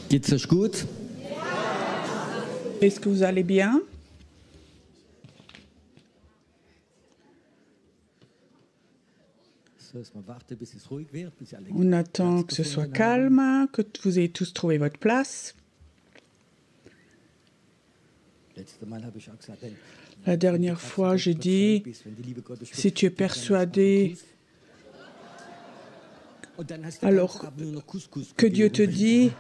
Geht's euch gut? Est-ce que vous allez bien? On attend que ce soit calme, que vous ayez tous trouvé votre place. La dernière fois, j'ai dit, si tu es persuadé, alors que Dieu te dit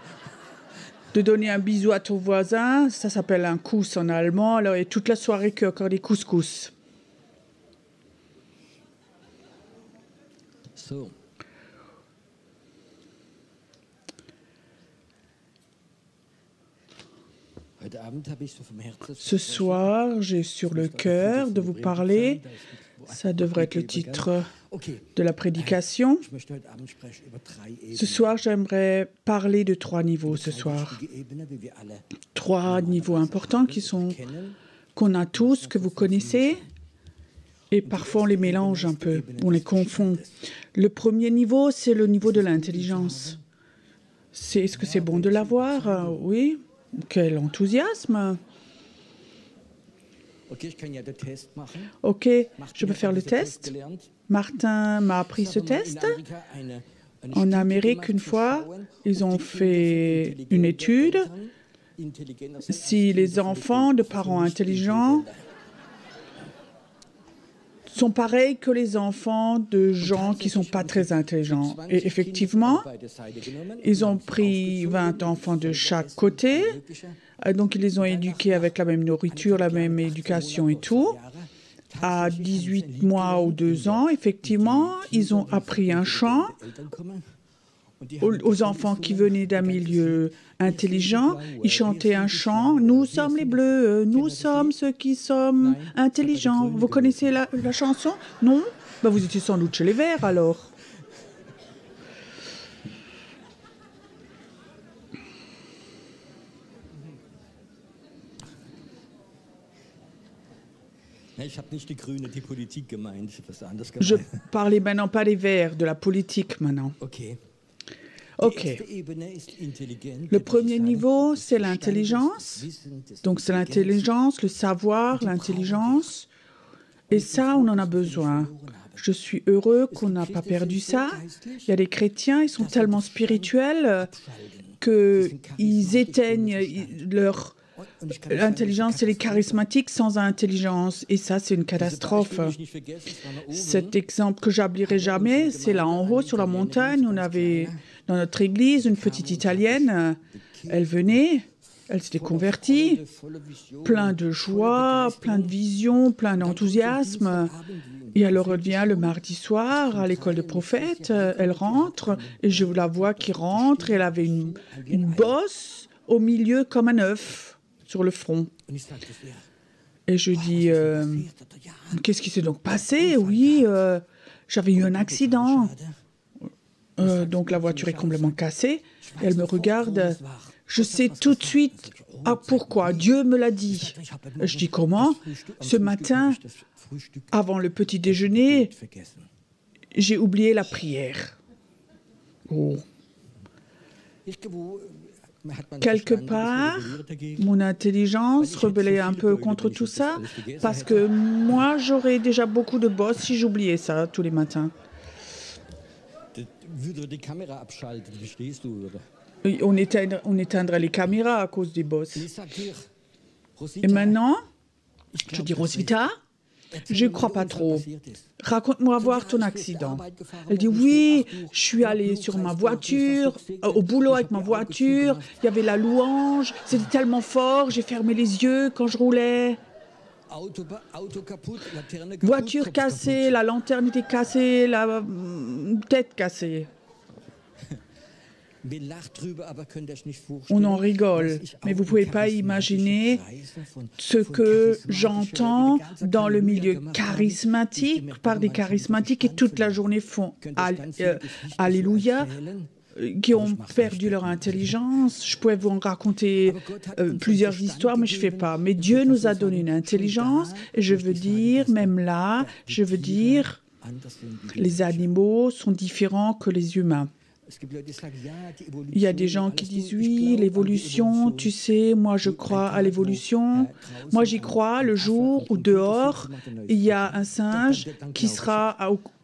de donner un bisou à ton voisin, ça s'appelle un Kuss en allemand, alors il y a toute la soirée qu'il y a encore des couscous. Ce soir, j'ai sur le cœur de vous parler, ça devrait être le titre de la prédication. Ce soir, j'aimerais parler de 3 niveaux ce soir. 3 niveaux importants qu'on a tous, que vous connaissez, et parfois on les mélange un peu, on les confond. Le premier niveau, c'est le niveau de l'intelligence. Est-ce que c'est bon de l'avoir? Oui. Quel enthousiasme! Ok, je peux faire le test. Martin m'a appris ce test. En Amérique, une fois, ils ont fait une étude. Si les enfants de parents intelligents sont pareils que les enfants de gens qui ne sont pas très intelligents. Et effectivement, ils ont pris 20 enfants de chaque côté, donc ils les ont éduqués avec la même nourriture, la même éducation et tout. À 18 mois ou 2 ans, effectivement, ils ont appris un chant aux enfants qui venaient d'un milieu intelligent. Ils chantaient un chant. Nous sommes les Bleus, nous sommes ceux qui sommes intelligents. Vous connaissez la chanson? Non? Ben, vous étiez sans doute chez les Verts alors. Je parlais maintenant pas des Verts, de la politique maintenant. Ok. Le premier niveau, c'est l'intelligence. Donc, c'est l'intelligence, le savoir, l'intelligence. Et ça, on en a besoin. Je suis heureux qu'on n'a pas perdu ça. Il y a des chrétiens, ils sont tellement spirituels qu'ils éteignent leur intelligence et les charismatiques sans intelligence. Et ça, c'est une catastrophe. Cet exemple que j'oublierai jamais, c'est là en haut, sur la montagne. On avait dans notre église une petite Italienne. Elle venait, elle s'était convertie, plein de joie, plein de vision, plein d'enthousiasme. Et elle revient le mardi soir à l'école de prophète. Elle rentre et je la vois qui rentre. Et elle avait une bosse au milieu comme un œuf sur le front. Et je dis, qu'est-ce qui s'est donc passé? Oui, j'avais eu un accident. Donc la voiture est complètement cassée. Et elle me regarde. Je sais tout de suite pourquoi. Dieu me l'a dit. Je dis comment? Ce matin, avant le petit déjeuner, j'ai oublié la prière. Oh. Quelque part, mon intelligence rebellait un peu contre tout ça, parce que moi, j'aurais déjà beaucoup de bosses si j'oubliais ça tous les matins. On éteindrait les caméras à cause des bosses. Et maintenant, je dis Roswitha, je ne crois pas trop. Raconte-moi voir ton accident. Elle dit oui, je suis allée sur ma voiture, au boulot avec ma voiture, il y avait la louange, c'était tellement fort, j'ai fermé les yeux quand je roulais. Voiture cassée, la lanterne était cassée, la tête cassée. On en rigole, mais vous ne pouvez pas imaginer ce que j'entends dans le milieu charismatique, par des charismatiques qui toute la journée font Alléluia, qui ont perdu leur intelligence. Je pourrais vous en raconter plusieurs histoires, mais je ne fais pas. Mais Dieu nous a donné une intelligence, et je veux dire, même là, je veux dire, les animaux sont différents que les humains. Il y a des gens qui disent oui, l'évolution, tu sais, moi je crois à l'évolution. Moi j'y crois le jour où dehors, il y a un singe qui sera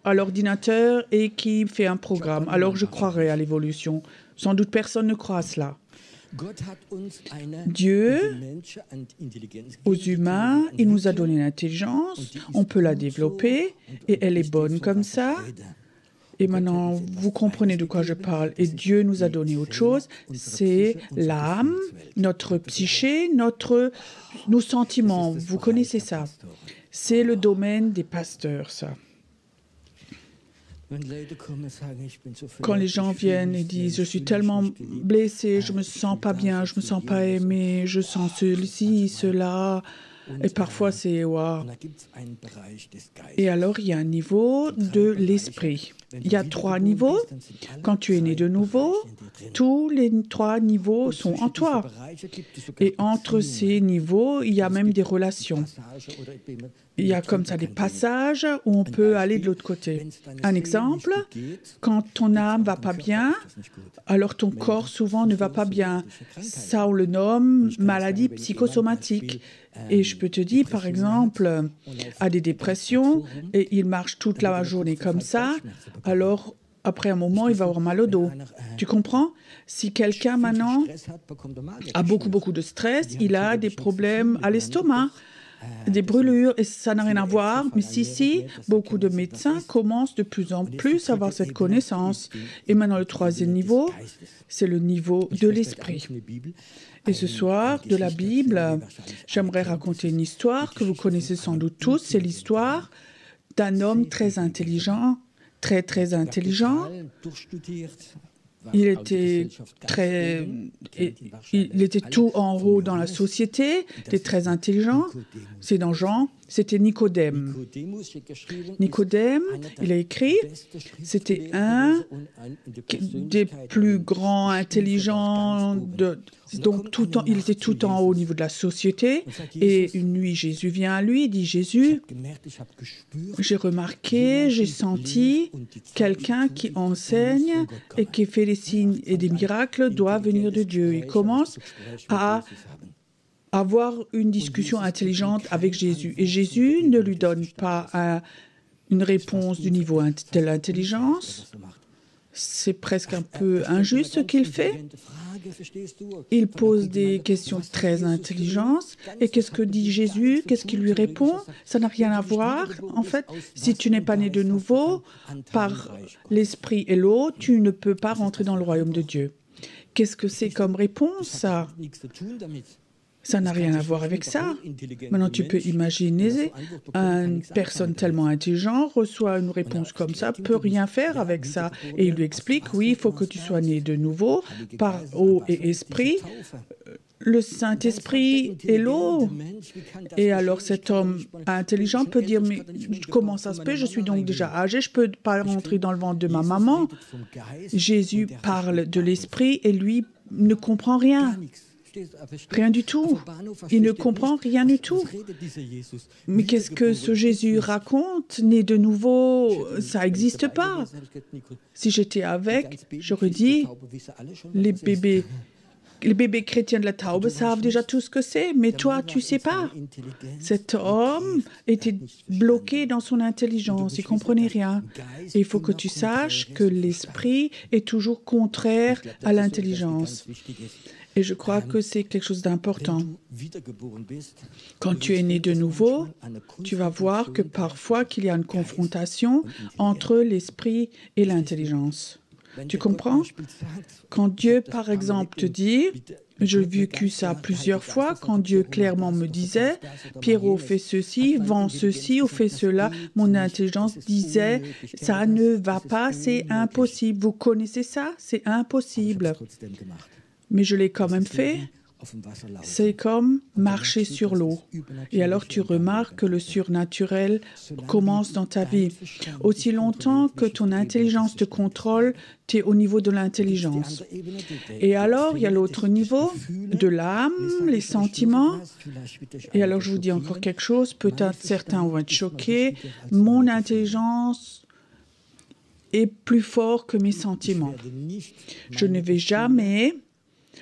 à l'ordinateur et qui fait un programme. Alors je croirai à l'évolution. Sans doute personne ne croit à cela. Dieu, aux humains, il nous a donné l'intelligence, on peut la développer et elle est bonne comme ça. Et maintenant, vous comprenez de quoi je parle. Et Dieu nous a donné autre chose, c'est l'âme, notre psyché, nos sentiments. Vous connaissez ça. C'est le domaine des pasteurs, ça. Quand les gens viennent et disent « Je suis tellement blessé, je ne me sens pas bien, je ne me sens pas aimé, je sens ceci, cela », et parfois c'est wow. Et alors il y a un niveau de l'esprit. Il y a 3 niveaux. Quand tu es né de nouveau, tous les 3 niveaux sont en toi. Et entre ces niveaux, il y a même des relations. Il y a comme ça des passages où on peut aller de l'autre côté. Un exemple, quand ton âme ne va pas bien, alors ton corps souvent ne va pas bien. Ça, on le nomme maladie psychosomatique. Et je peux te dire, par exemple, à des dépressions, et il marche toute la journée comme ça, alors après un moment, il va avoir mal au dos. Tu comprends? Si quelqu'un maintenant a beaucoup de stress, il a des problèmes à l'estomac, des brûlures, et ça n'a rien à voir. Mais si, beaucoup de médecins commencent de plus en plus à avoir cette connaissance. Et maintenant, le 3e niveau, c'est le niveau de l'esprit. Et ce soir, de la Bible, j'aimerais raconter une histoire que vous connaissez sans doute tous. C'est l'histoire d'un homme très intelligent, très intelligent. Il était tout en haut dans la société, il était très intelligent. C'est dans Jean, c'était Nicodème. Nicodème, il a écrit, c'était un des plus grands intelligents, donc il était tout en haut au niveau de la société. Et une nuit, Jésus vient à lui, il dit, Jésus, j'ai remarqué, j'ai senti quelqu'un qui enseigne et qui fait des signes et des miracles doit venir de Dieu. Il commence à avoir une discussion intelligente avec Jésus. Et Jésus ne lui donne pas une réponse du niveau de l'intelligence. C'est presque un peu injuste ce qu'il fait. Il pose des questions très intelligentes. Et qu'est-ce que dit Jésus? Qu'est-ce qu'il lui répond? Ça n'a rien à voir. En fait, si tu n'es pas né de nouveau par l'esprit et l'eau, tu ne peux pas rentrer dans le royaume de Dieu. Qu'est-ce que c'est comme réponse, ça? Ça n'a rien à voir avec ça. Maintenant, tu peux imaginer une personne tellement intelligente reçoit une réponse comme ça, peut rien faire avec ça. Et il lui explique, oui, il faut que tu sois né de nouveau par eau et esprit. Le Saint-Esprit et l'eau. Et alors cet homme intelligent peut dire, mais comment ça se fait? Je suis donc déjà âgé, je ne peux pas rentrer dans le ventre de ma maman. Jésus parle de l'esprit et lui ne comprend rien. Rien du tout. Il ne comprend rien du tout. Mais qu'est-ce que ce Jésus raconte? Né de nouveau, ça n'existe pas. Si j'étais avec, j'aurais dit, les bébés chrétiens de la Taube savent déjà tout ce que c'est, mais toi, tu ne sais pas. Cet homme était bloqué dans son intelligence, il ne comprenait rien. Et il faut que tu saches que l'esprit est toujours contraire à l'intelligence. Et je crois que c'est quelque chose d'important. Quand tu es né de nouveau, tu vas voir que parfois qu'il y a une confrontation entre l'esprit et l'intelligence. Tu comprends? Quand Dieu, par exemple, te dit, j'ai vécu ça plusieurs fois, quand Dieu clairement me disait, Pierrot fait ceci, vend ceci ou fait cela, mon intelligence disait, ça ne va pas, c'est impossible. Vous connaissez ça? C'est impossible. Mais je l'ai quand même fait. C'est comme marcher sur l'eau. Et alors tu remarques que le surnaturel commence dans ta vie. Aussi longtemps que ton intelligence te contrôle, tu es au niveau de l'intelligence. Et alors, il y a l'autre niveau, de l'âme, les sentiments. Et alors, je vous dis encore quelque chose, peut-être certains vont être choqués. Mon intelligence est plus forte que mes sentiments. Je ne vais jamais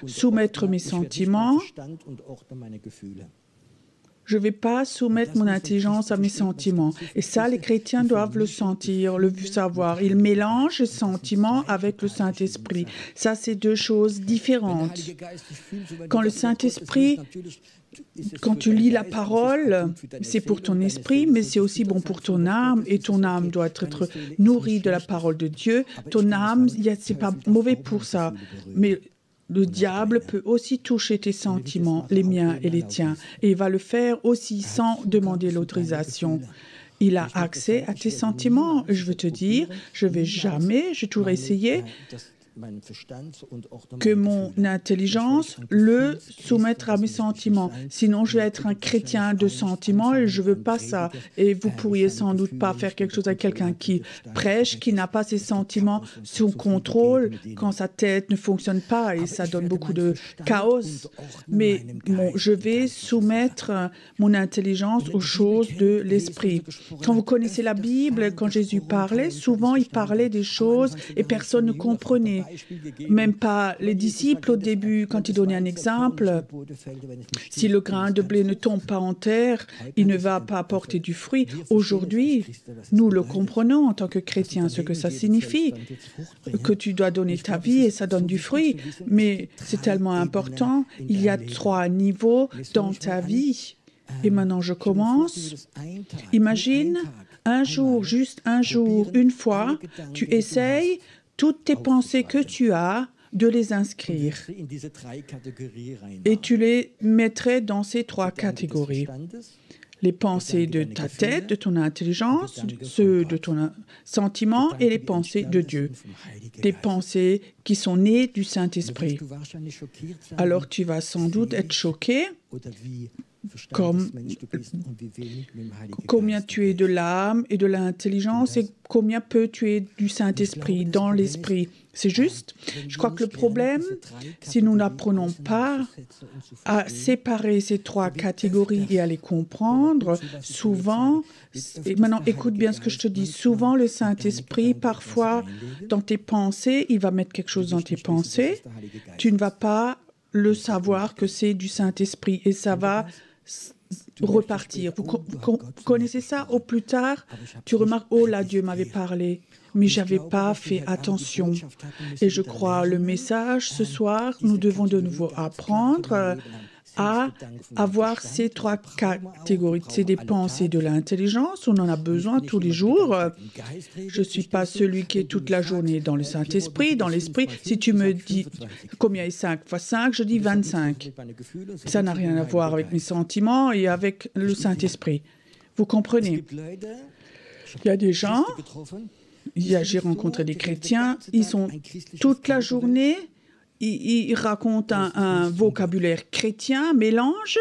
soumettre mes sentiments. Je ne vais pas soumettre mon intelligence à mes sentiments. Et ça, les chrétiens doivent le sentir, le savoir. Ils mélangent les sentiments avec le Saint-Esprit. Ça, c'est deux choses différentes. Quand le Saint-Esprit, quand tu lis la parole, c'est pour ton esprit, mais c'est aussi bon pour ton âme. Et ton âme doit être nourrie de la parole de Dieu. Ton âme, ce n'est pas mauvais pour ça. Mais le diable peut aussi toucher tes sentiments, les miens et les tiens, et il va le faire aussi sans demander l'autorisation. Il a accès à tes sentiments. Je veux te dire, je ne vais jamais, j'ai toujours essayé, que mon intelligence le soumettre à mes sentiments. Sinon, je vais être un chrétien de sentiments et je ne veux pas ça. Et vous pourriez sans doute pas faire quelque chose avec quelqu'un qui prêche, qui n'a pas ses sentiments sous contrôle, quand sa tête ne fonctionne pas et ça donne beaucoup de chaos. Mais bon, je vais soumettre mon intelligence aux choses de l'esprit. Quand vous connaissez la Bible, quand Jésus parlait, souvent il parlait des choses et personne ne comprenait. Même pas les disciples au début, quand il donnait un exemple, si le grain de blé ne tombe pas en terre, il ne va pas apporter du fruit. Aujourd'hui, nous le comprenons en tant que chrétiens, ce que ça signifie, que tu dois donner ta vie et ça donne du fruit. Mais c'est tellement important, il y a 3 niveaux dans ta vie. Et maintenant, je commence. Imagine, un jour, juste un jour, une fois, tu essayes toutes tes pensées que tu as, de les inscrire. Et tu les mettrais dans ces 3 catégories. Les pensées de ta tête, de ton intelligence, ceux de ton sentiment et les pensées de Dieu. Des pensées qui sont nées du Saint-Esprit. Alors tu vas sans doute être choqué, comme combien tu es de l'âme et de l'intelligence et combien peu tu es du Saint-Esprit, dans l'Esprit. C'est juste. Je crois que le problème, si nous n'apprenons pas à séparer ces 3 catégories et à les comprendre, souvent, et maintenant écoute bien ce que je te dis, souvent le Saint-Esprit, parfois dans tes pensées, il va mettre quelque chose dans tes pensées, tu ne vas pas le savoir que c'est du Saint-Esprit et ça va repartir. Vous connaissez ça? Au plus tard, tu remarques, oh là, Dieu m'avait parlé, mais je n'avais pas fait attention. Et je crois, le message ce soir, nous devons de nouveau apprendre à avoir ces 3 catégories. C'est des pensées de l'intelligence, on en a besoin tous les jours. Je ne suis pas celui qui est toute la journée dans le Saint-Esprit, dans l'Esprit. Si tu me dis combien est 5 fois 5, je dis 25. Ça n'a rien à voir avec mes sentiments et avec le Saint-Esprit. Vous comprenez? Il y a des gens, j'ai rencontré des chrétiens, ils sont toute la journée, ils racontent un vocabulaire chrétien, mélange,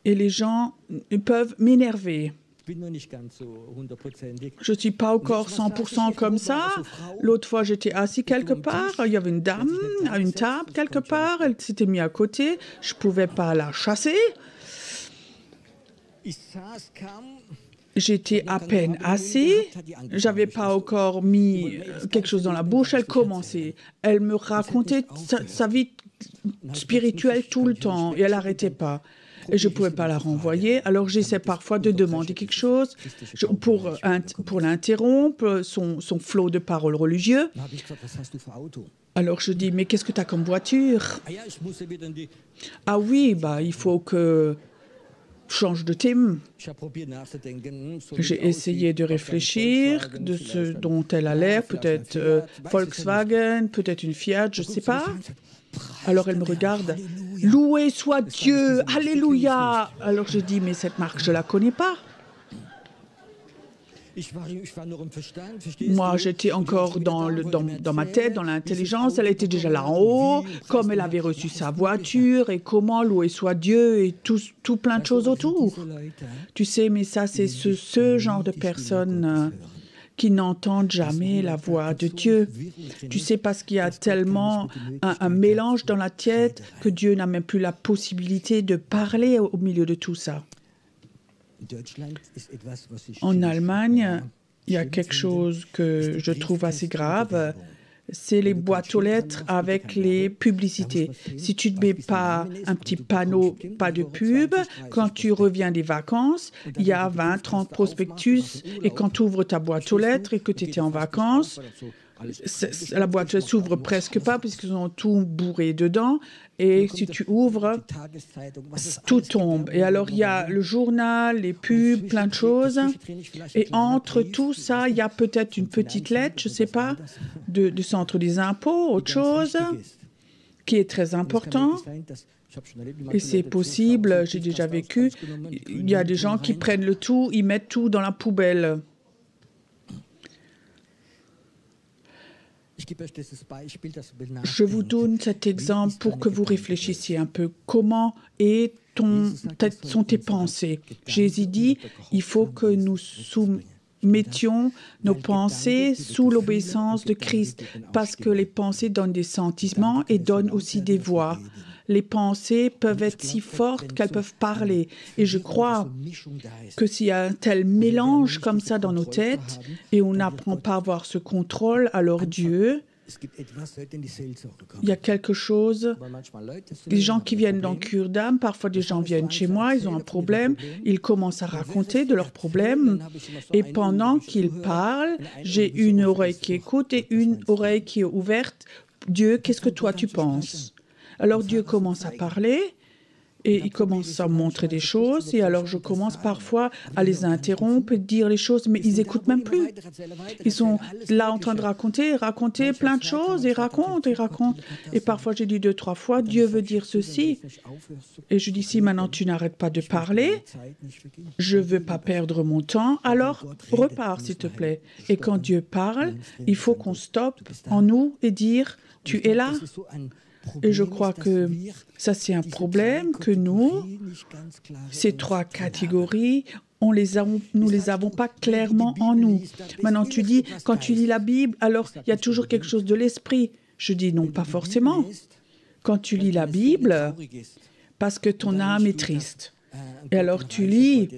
et les gens peuvent m'énerver. Je ne suis pas encore 100% comme ça. L'autre fois, j'étais assis quelque part, il y avait une dame à une table quelque part, elle s'était mise à côté, je ne pouvais pas la chasser. J'étais à peine assis, j'avais pas encore mis quelque chose dans la bouche, elle commençait. Elle me racontait sa vie spirituelle tout le temps et elle n'arrêtait pas. Et je ne pouvais pas la renvoyer, alors j'essaie parfois de demander quelque chose pour l'interrompre, son flot de paroles religieuses. Alors je dis, mais qu'est-ce que tu as comme voiture? Ah oui, il faut que change de thème. J'ai essayé de réfléchir de ce dont elle a l'air, peut-être Volkswagen, peut-être une Fiat, je ne sais pas. Alors elle me regarde, « Loué soit Dieu, Alléluia !» Alors je dis, « Mais cette marque, je ne la connais pas. » Moi, j'étais encore dans ma tête, dans l'intelligence. Elle était déjà là en haut, comme elle avait reçu sa voiture, et comment louer soit Dieu, et tout plein de choses autour. Tu sais, mais ça, c'est ce genre de personnes qui n'entendent jamais la voix de Dieu. Tu sais, parce qu'il y a tellement un mélange dans la tête que Dieu n'a même plus la possibilité de parler au milieu de tout ça. En Allemagne, il y a quelque chose que je trouve assez grave, c'est les boîtes aux lettres avec les publicités. Si tu ne mets pas un petit panneau, pas de pub, quand tu reviens des vacances, il y a 20, 30 prospectus, et quand tu ouvres ta boîte aux lettres et que tu étais en vacances, la boîte ne s'ouvre presque pas puisqu'ils ont tout bourré dedans. Et si tu ouvres, tout tombe. Et alors, il y a le journal, les pubs, plein de choses. Et entre tout ça, il y a peut-être une petite lettre, je ne sais pas, du centre des impôts, autre chose, qui est très important. Et c'est possible, j'ai déjà vécu, il y a des gens qui prennent le tout, ils mettent tout dans la poubelle. Je vous donne cet exemple pour que vous réfléchissiez un peu. Comment sont tes pensées? Jésus dit, il faut que nous soumettions nos pensées sous l'obéissance de Christ, parce que les pensées donnent des sentiments et donnent aussi des voix. Les pensées peuvent être si fortes qu'elles peuvent parler. Et je crois que s'il y a un tel mélange comme ça dans nos têtes et on n'apprend pas à avoir ce contrôle, alors Dieu, il y a quelque chose. Les gens qui viennent dans Cure d'âme, parfois des gens viennent chez moi, ils ont un problème, ils commencent à raconter de leurs problèmes. Et pendant qu'ils parlent, j'ai une oreille qui écoute et une oreille qui est ouverte. Dieu, qu'est-ce que toi tu penses? Alors Dieu commence à parler et il commence à me montrer des choses. Et alors je commence parfois à les interrompre et dire les choses, mais ils n'écoutent même plus. Ils sont là en train de raconter plein de choses et racontent. Et parfois j'ai dit 2, 3 fois, Dieu veut dire ceci. Et je dis, si maintenant tu n'arrêtes pas de parler, je ne veux pas perdre mon temps, alors repars s'il te plaît. Et quand Dieu parle, il faut qu'on stoppe en nous et dire, tu es là. Et je crois que ça, c'est un problème que nous, ces 3 catégories, nous les avons pas clairement en nous. Maintenant, tu dis, quand tu lis la Bible, alors il y a toujours quelque chose de l'esprit. Je dis non, pas forcément. Quand tu lis la Bible, parce que ton âme est triste. Et alors tu lis,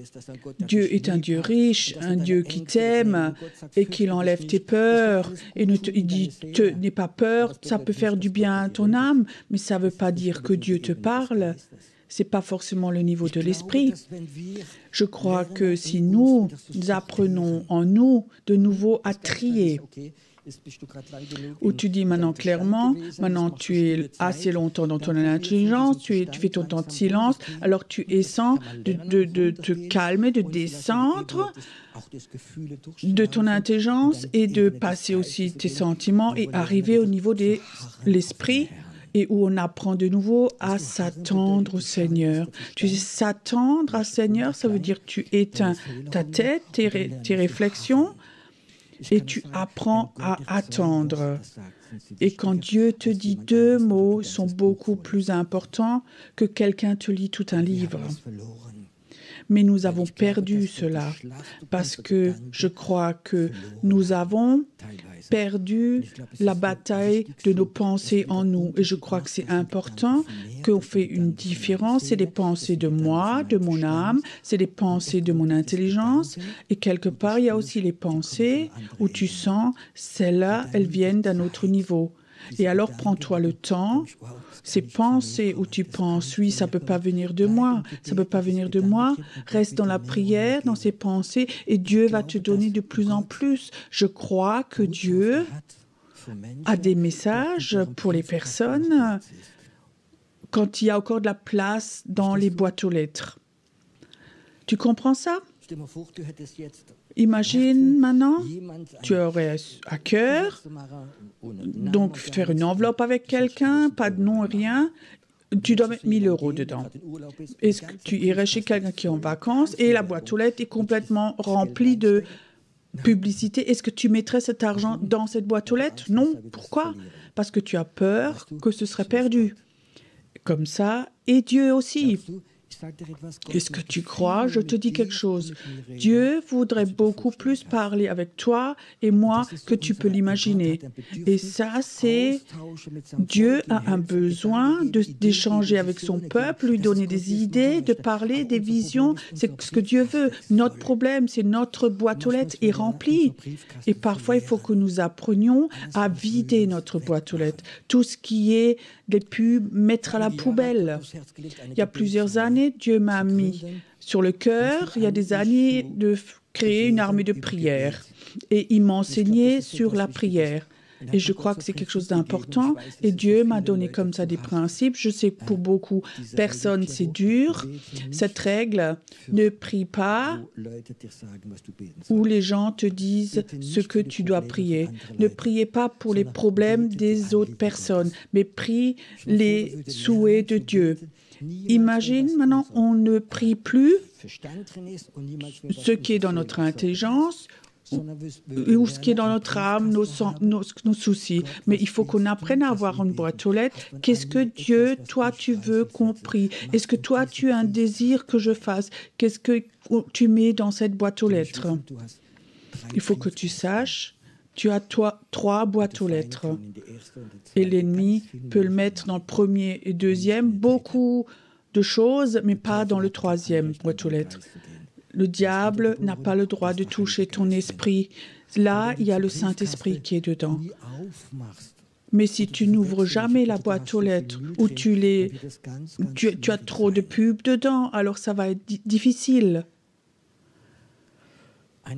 Dieu est un Dieu riche, un Dieu qui t'aime et qui enlève tes peurs. Et il dit, n'aie pas peur, ça peut faire du bien à ton âme, mais ça ne veut pas dire que Dieu te parle. Ce n'est pas forcément le niveau de l'esprit. Je crois que si nous apprenons en nous de nouveau à trier, où tu dis maintenant clairement, maintenant tu es assez longtemps dans ton intelligence, tu fais ton temps de silence, alors tu essaies de te calmer, de descendre de ton intelligence et de passer aussi tes sentiments et arriver au niveau de l'esprit et où on apprend de nouveau à s'attendre au Seigneur. Tu sais, s'attendre au Seigneur, ça veut dire que tu éteins ta tête, tes réflexions, et tu apprends à attendre. Et quand Dieu te dit 2 mots, sont beaucoup plus importants que quelqu'un te lit tout un livre. Mais nous avons perdu cela parce que je crois que nous avons perdu la bataille de nos pensées en nous. Et je crois que c'est important qu'on fait une différence. C'est des pensées de moi, de mon âme, c'est des pensées de mon intelligence. Et quelque part, il y a aussi les pensées où tu sens, celles-là, elles viennent d'un autre niveau. Et alors, prends-toi le temps. Ces pensées où tu penses, oui, ça ne peut pas venir de moi, ça ne peut pas venir de moi. Reste dans la prière, dans ces pensées, et Dieu va te donner de plus en plus. Je crois que Dieu a des messages pour les personnes quand il y a encore de la place dans les boîtes aux lettres. Tu comprends ça? Imagine maintenant, tu aurais à cœur, donc faire une enveloppe avec quelqu'un, pas de nom, rien. Tu dois mettre 1 000 € dedans. Est-ce que tu irais chez quelqu'un qui est en vacances et la boîte aux lettres est complètement remplie de publicité? Est-ce que tu mettrais cet argent dans cette boîte aux lettres? Non. Pourquoi? Parce que tu as peur que ce serait perdu. Comme ça, et Dieu aussi. Est-ce que tu crois? Je te dis quelque chose. Dieu voudrait beaucoup plus parler avec toi et moi que tu peux l'imaginer. Et ça, c'est... Dieu a un besoin d'échanger avec son peuple, lui donner des idées, de parler, des visions. C'est ce que Dieu veut. Notre problème, c'est notre boîte aux lettres est remplie. Et parfois, il faut que nous apprenions à vider notre boîte aux lettres. Tout ce qui est des pubs, mettre à la poubelle. Il y a plusieurs années, Dieu m'a mis sur le cœur, il y a des années, de créer une armée de prière. Et il m'a enseigné sur la prière. Et je crois que c'est quelque chose d'important. Et Dieu m'a donné comme ça des principes. Je sais que pour beaucoup de personnes, c'est dur. Cette règle, ne prie pas où les gens te disent ce que tu dois prier. Ne priez pas pour les problèmes des autres personnes, mais prie les souhaits de Dieu. Imagine maintenant, on ne prie plus ce qui est dans notre intelligence, ou ce qui est dans notre âme, nos soucis. Mais il faut qu'on apprenne à avoir une boîte aux lettres. Qu'est-ce que Dieu, toi, tu veux qu'on prie? Est-ce que toi, tu as un désir que je fasse? Qu'est-ce que tu mets dans cette boîte aux lettres? Il faut que tu saches, tu as 3 boîtes aux lettres. Et l'ennemi peut le mettre dans le premier et deuxième, beaucoup de choses, mais pas dans le 3e boîte aux lettres. Le diable n'a pas le droit de toucher ton esprit. Là, il y a le Saint-Esprit qui est dedans. Mais si tu n'ouvres jamais la boîte aux lettres ou tu as trop de pubs dedans, alors ça va être difficile. Un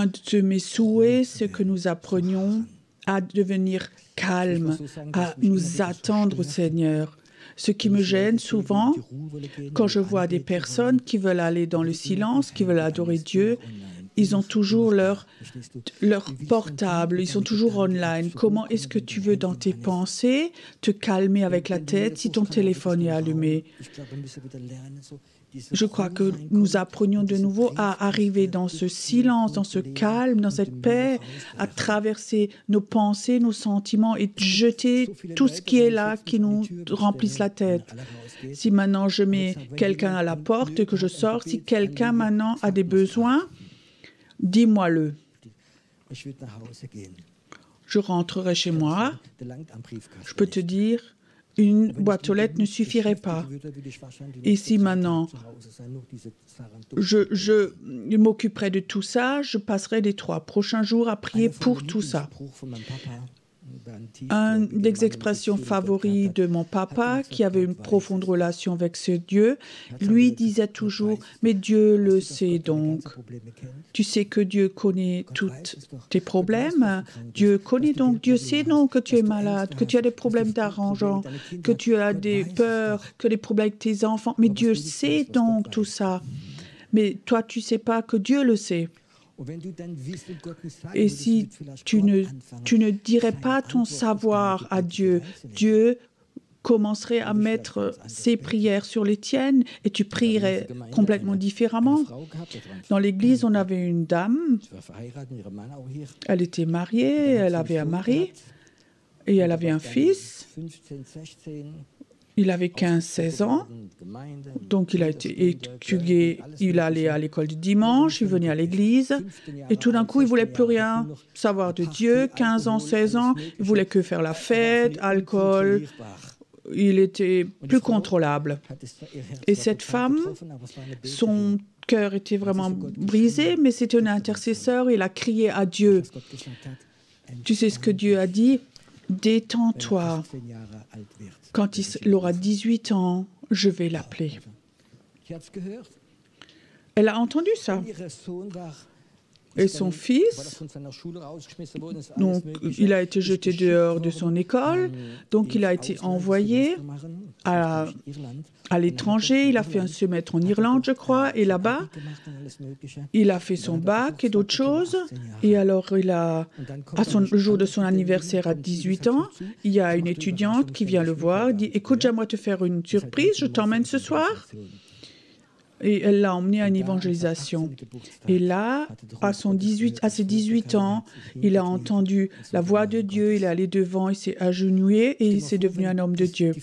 de mes souhaits, c'est que nous apprenions à devenir calmes, à nous attendre au Seigneur. Ce qui me gêne souvent, quand je vois des personnes qui veulent aller dans le silence, qui veulent adorer Dieu, ils ont toujours leur portable, ils sont toujours online. Comment est-ce que tu veux, dans tes pensées, te calmer avec la tête si ton téléphone est allumé? Je crois que nous apprenions de nouveau à arriver dans ce silence, dans ce calme, dans cette paix, à traverser nos pensées, nos sentiments et jeter tout ce qui est là, qui nous remplisse la tête. Si maintenant je mets quelqu'un à la porte et que je sors, si quelqu'un maintenant a des besoins, dis-moi-le. Je rentrerai chez moi. Je peux te dire, une boîte aux lettres ne suffirait pas. Et si maintenant je m'occuperai de tout ça, je passerai les 3 prochains jours à prier pour tout ça. Une des expressions favorites de mon papa, qui avait une profonde relation avec ce Dieu, lui disait toujours « Mais Dieu le sait donc. Tu sais que Dieu connaît tous tes problèmes. Dieu connaît donc, Dieu sait donc que tu es malade, que tu as des problèmes d'argent, que tu as des peurs, que des problèmes avec tes enfants. Mais Dieu sait donc tout ça. Mais toi, tu ne sais pas que Dieu le sait. » Et si tu ne dirais pas ton savoir à Dieu, Dieu commencerait à mettre ses prières sur les tiennes et tu prierais complètement différemment. Dans l'église, on avait une dame, elle était mariée, elle avait un mari et elle avait un fils. Il avait 15-16 ans, donc il a été étudié, il allait à l'école du dimanche, il venait à l'église, et tout d'un coup, il ne voulait plus rien savoir de Dieu. 15 ans, 16 ans, il voulait que faire la fête, alcool, il était plus contrôlable. Et cette femme, son cœur était vraiment brisé, mais c'était un intercesseur, il a crié à Dieu. Tu sais ce que Dieu a dit? Détends-toi. Quand il aura 18 ans, je vais l'appeler. Elle a entendu ça. Et son fils, donc, il a été jeté dehors de son école, donc il a été envoyé à l'étranger. Il a fait un semestre en Irlande, je crois, et là-bas, il a fait son bac et d'autres choses. Et alors, le jour de son anniversaire à 18 ans, il y a une étudiante qui vient le voir, dit « Écoute, j'aimerais te faire une surprise, je t'emmène ce soir ?» Et elle l'a emmené à une évangélisation. Et là, à ses 18 ans, il a entendu la voix de Dieu, il est allé devant, il s'est agenouillé et il s'est devenu un homme de Dieu.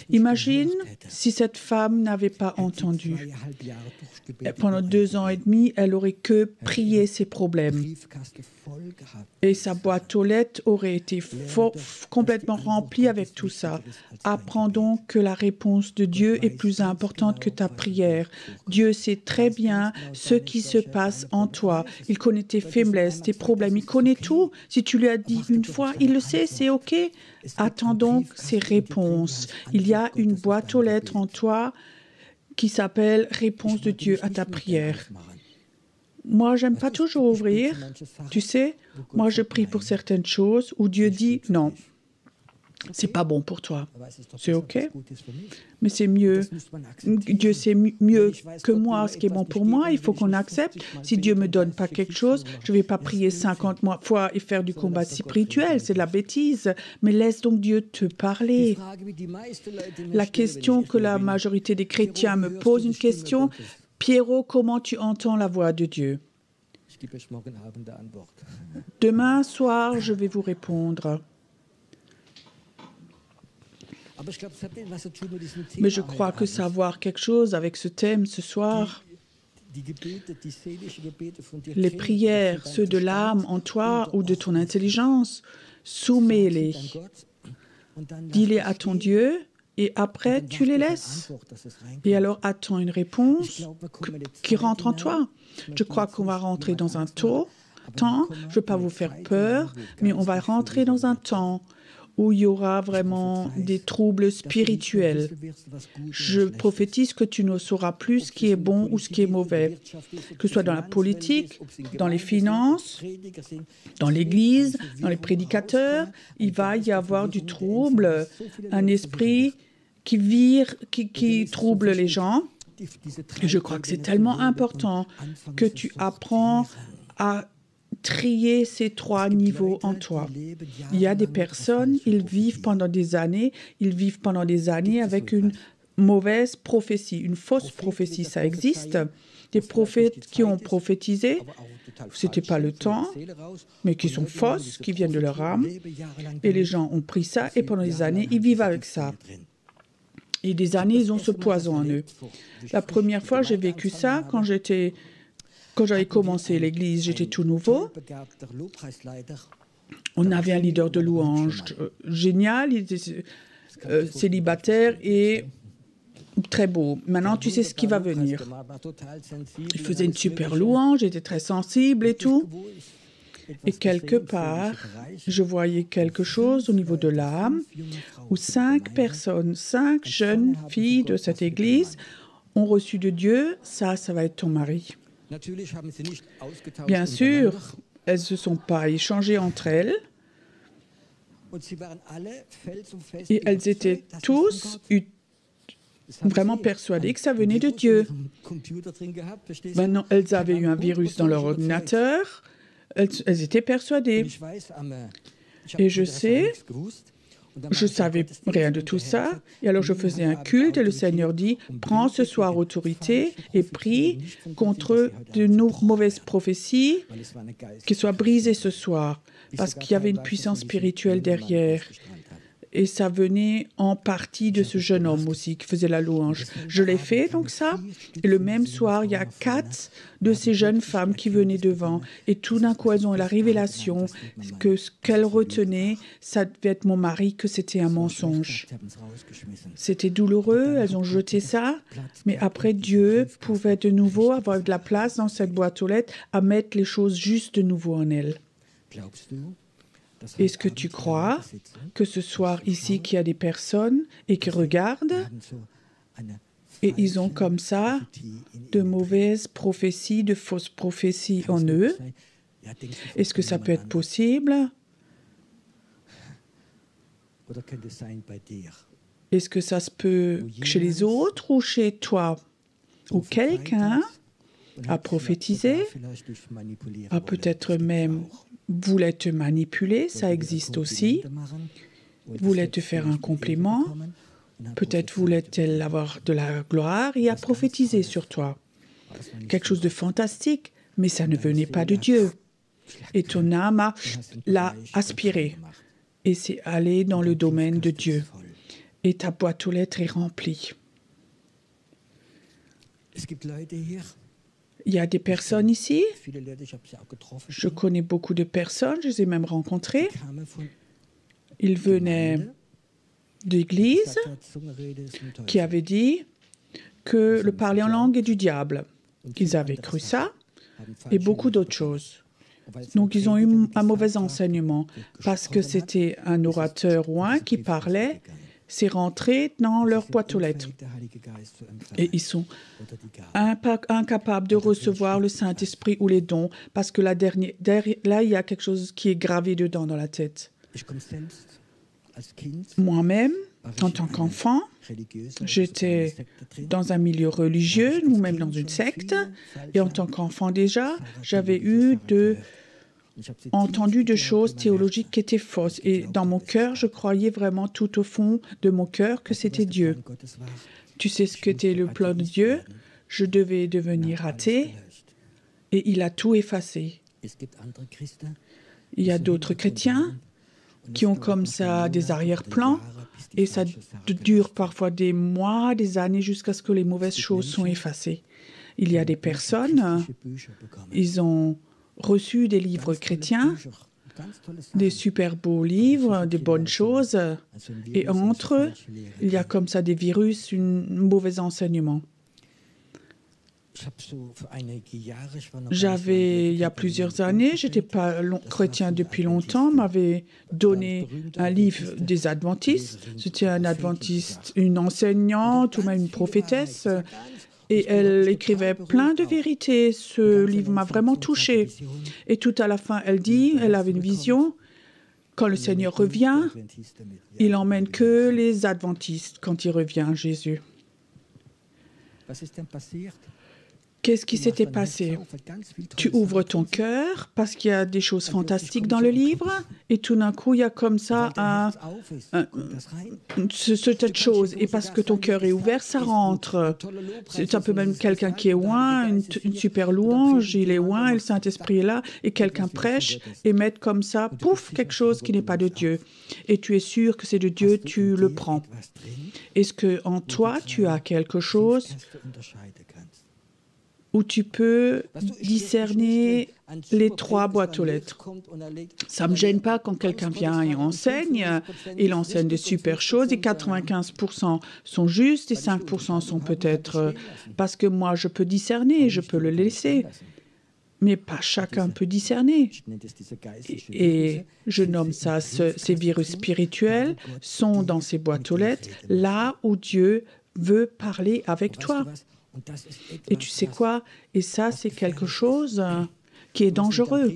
Imagine si cette femme n'avait pas entendu. Pendant 2 ans et demi, elle aurait que prié ses problèmes. Et sa boîte aux lettres aurait été complètement remplie avec tout ça. Apprends donc que la réponse de Dieu est plus importante que ta prière. Dieu sait très bien ce qui se passe en toi. Il connaît tes faiblesses, tes problèmes. Il connaît tout. Si tu lui as dit une fois, il le sait, c'est OK. Attends donc ses réponses. Il y a une boîte aux lettres en toi qui s'appelle « Réponse de Dieu à ta prière ». Moi, j'aime pas toujours ouvrir. Tu sais, moi, je prie pour certaines choses où Dieu dit « Non, c'est pas bon pour toi. » C'est OK, mais c'est mieux. Dieu sait mieux que moi ce qui est bon pour moi. Il faut qu'on accepte. Si Dieu me donne pas quelque chose, je vais pas prier 50 fois et faire du combat spirituel. C'est de la bêtise. Mais laisse donc Dieu te parler. La question que la majorité des chrétiens me posent, une question: Pierrot, comment tu entends la voix de Dieu? Demain soir, je vais vous répondre. Mais je crois que ça a à voir quelque chose avec ce thème ce soir. Les prières, ceux de l'âme en toi ou de ton intelligence, soumets-les. Dis-les à ton Dieu et après tu les laisses. Et alors attends une réponse qui rentre en toi. Je crois qu'on va rentrer dans un temps, je ne veux pas vous faire peur, mais on va rentrer dans un temps où il y aura vraiment des troubles spirituels. Je prophétise que tu ne sauras plus ce qui est bon ou ce qui est mauvais, que ce soit dans la politique, dans les finances, dans l'Église, dans les prédicateurs. Il va y avoir du trouble, un esprit qui trouble les gens. Et je crois que c'est tellement important que tu apprends à trier ces 3 niveaux en toi. Il y a des personnes, ils vivent pendant des années avec une mauvaise prophétie, une fausse prophétie. Ça existe. Des prophètes qui ont prophétisé, ce n'était pas le temps, mais qui sont fausses, qui viennent de leur âme. Et les gens ont pris ça et pendant des années, ils vivent avec ça. Et des années, ils ont ce poison en eux. La première fois, j'ai vécu ça quand j'avais commencé l'église, j'étais tout nouveau. On avait un leader de louange génial, il était célibataire et très beau. Maintenant, tu sais ce qui va venir. Il faisait une super louange, j'étais très sensible et tout. Et quelque part, je voyais quelque chose au niveau de l'âme où 5 personnes, 5 jeunes filles de cette église ont reçu de Dieu, ça va être ton mari. Bien sûr, elles ne se sont pas échangées entre elles. Et elles étaient tous vraiment persuadées que ça venait de Dieu. Maintenant, elles avaient eu un virus dans leur ordinateur. Elles étaient persuadées. Et je savais rien de tout ça. Et alors je faisais un culte et le Seigneur dit, prends ce soir autorité et prie contre de mauvaises prophéties qui soient brisées ce soir. Parce qu'il y avait une puissance spirituelle derrière. Et ça venait en partie de ce jeune homme aussi qui faisait la louange. Je l'ai fait donc ça. Et le même soir, il y a 4 de ces jeunes femmes qui venaient devant. Et tout d'un coup, elles ont eu la révélation que ce qu'elles retenaient, ça devait être mon mari, que c'était un mensonge. C'était douloureux, elles ont jeté ça. Mais après, Dieu pouvait de nouveau avoir de la place dans cette boîte aux lettres à mettre les choses juste de nouveau en elle. Est-ce que tu crois que ce soir ici qu'il y a des personnes et qui regardent et ils ont comme ça de mauvaises prophéties, de fausses prophéties en eux Est-ce que ça peut être possible? Est-ce que ça se peut chez les autres ou chez toi? Ou quelqu'un a prophétisé, a peut-être même voulait te manipuler, ça existe aussi, voulait te faire un compliment, peut-être voulait-elle avoir de la gloire et a prophétisé sur toi. Quelque chose de fantastique, mais ça ne venait pas de Dieu. Et ton âme l'a aspiré. Et c'est allé dans le domaine de Dieu. Et ta boîte aux lettres est remplie. Il y a des personnes ici. Je connais beaucoup de personnes, je les ai même rencontrées. Ils venaient d'églises qui avaient dit que le parler en langue est du diable. Ils avaient cru ça et beaucoup d'autres choses. Donc, ils ont eu un mauvais enseignement parce que c'était un orateur ou un qui parlait, c'est rentré dans leur boîte aux lettres. Et ils sont incapables de recevoir le Saint-Esprit ou les dons parce que là, il y a quelque chose qui est gravé dedans dans la tête. Moi-même, en tant qu'enfant, j'étais dans un milieu religieux ou même dans une secte. Et en tant qu'enfant déjà, j'avais entendu de choses théologiques qui étaient fausses. Et dans mon cœur, je croyais vraiment tout au fond de mon cœur que c'était Dieu. Tu sais ce qu'était le plan de Dieu? Je devais devenir athée et il a tout effacé. Il y a d'autres chrétiens qui ont comme ça des arrière-plans et ça dure parfois des mois, des années jusqu'à ce que les mauvaises choses sont effacées. Il y a des personnes, ils ont reçu des livres chrétiens, des super beaux livres, des bonnes choses, et entre eux, il y a comme ça des virus, un mauvais enseignement. Il y a plusieurs années, je n'étais pas chrétien depuis longtemps, m'avait donné un livre des adventistes. C'était un adventiste, une enseignante ou même une prophétesse. Et elle écrivait plein de vérités. Ce livre m'a vraiment touchée. Et tout à la fin, elle avait une vision. Quand le Seigneur revient, il emmène que les adventistes quand il revient, Jésus. Qu'est-ce qui s'était passé? Tu ouvres ton cœur parce qu'il y a des choses fantastiques dans le livre et tout d'un coup, il y a comme ça cette chose. Et parce que ton cœur est ouvert, ça rentre. C'est un peu même quelqu'un qui est oint, une super louange, il est oint et le Saint-Esprit est là et quelqu'un prêche et met comme ça, pouf, quelque chose qui n'est pas de Dieu. Et tu es sûr que c'est de Dieu, tu le prends. Est-ce qu'en toi, tu as quelque chose où tu peux discerner les trois boîtes aux lettres. Ça ne me gêne pas quand quelqu'un vient et enseigne. Il enseigne des super choses et 95% sont justes et 5% sont peut-être... parce que moi, je peux discerner, je peux le laisser. Mais pas chacun peut discerner. Et je nomme ça, ces virus spirituels sont dans ces boîtes aux lettres, là où Dieu veut parler avec toi. Et tu sais quoi? Et ça, c'est quelque chose qui est dangereux.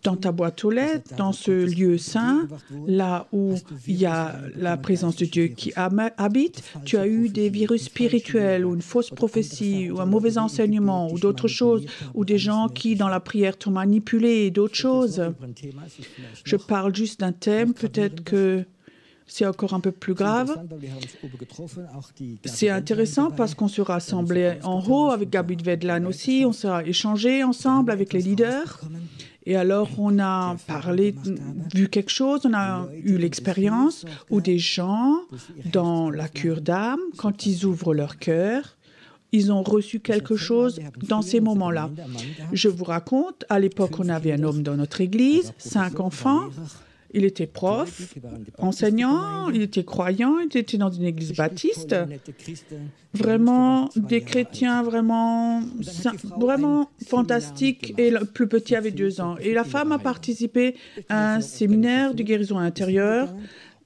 Dans ta boîte aux lettres, dans ce lieu saint, là où il y a la présence de Dieu qui habite, tu as eu des virus spirituels ou une fausse prophétie ou un mauvais enseignement ou d'autres choses, ou des gens qui, dans la prière, t'ont manipulé et d'autres choses. Je parle juste d'un thème, peut-être que c'est encore un peu plus grave. C'est intéressant parce qu'on se rassemblait en haut avec Gabi Vedlan aussi, on s'est échangé ensemble avec les leaders. Et alors, on a parlé, vu quelque chose, on a eu l'expérience où des gens, dans la cure d'âme, quand ils ouvrent leur cœur, ils ont reçu quelque chose dans ces moments-là. Je vous raconte, à l'époque, on avait un homme dans notre église, 5 enfants. Il était prof, enseignant, il était croyant, il était dans une église baptiste. Vraiment, des chrétiens vraiment fantastiques. Et le plus petit avait 2 ans. Et la femme a participé à un séminaire de guérison intérieure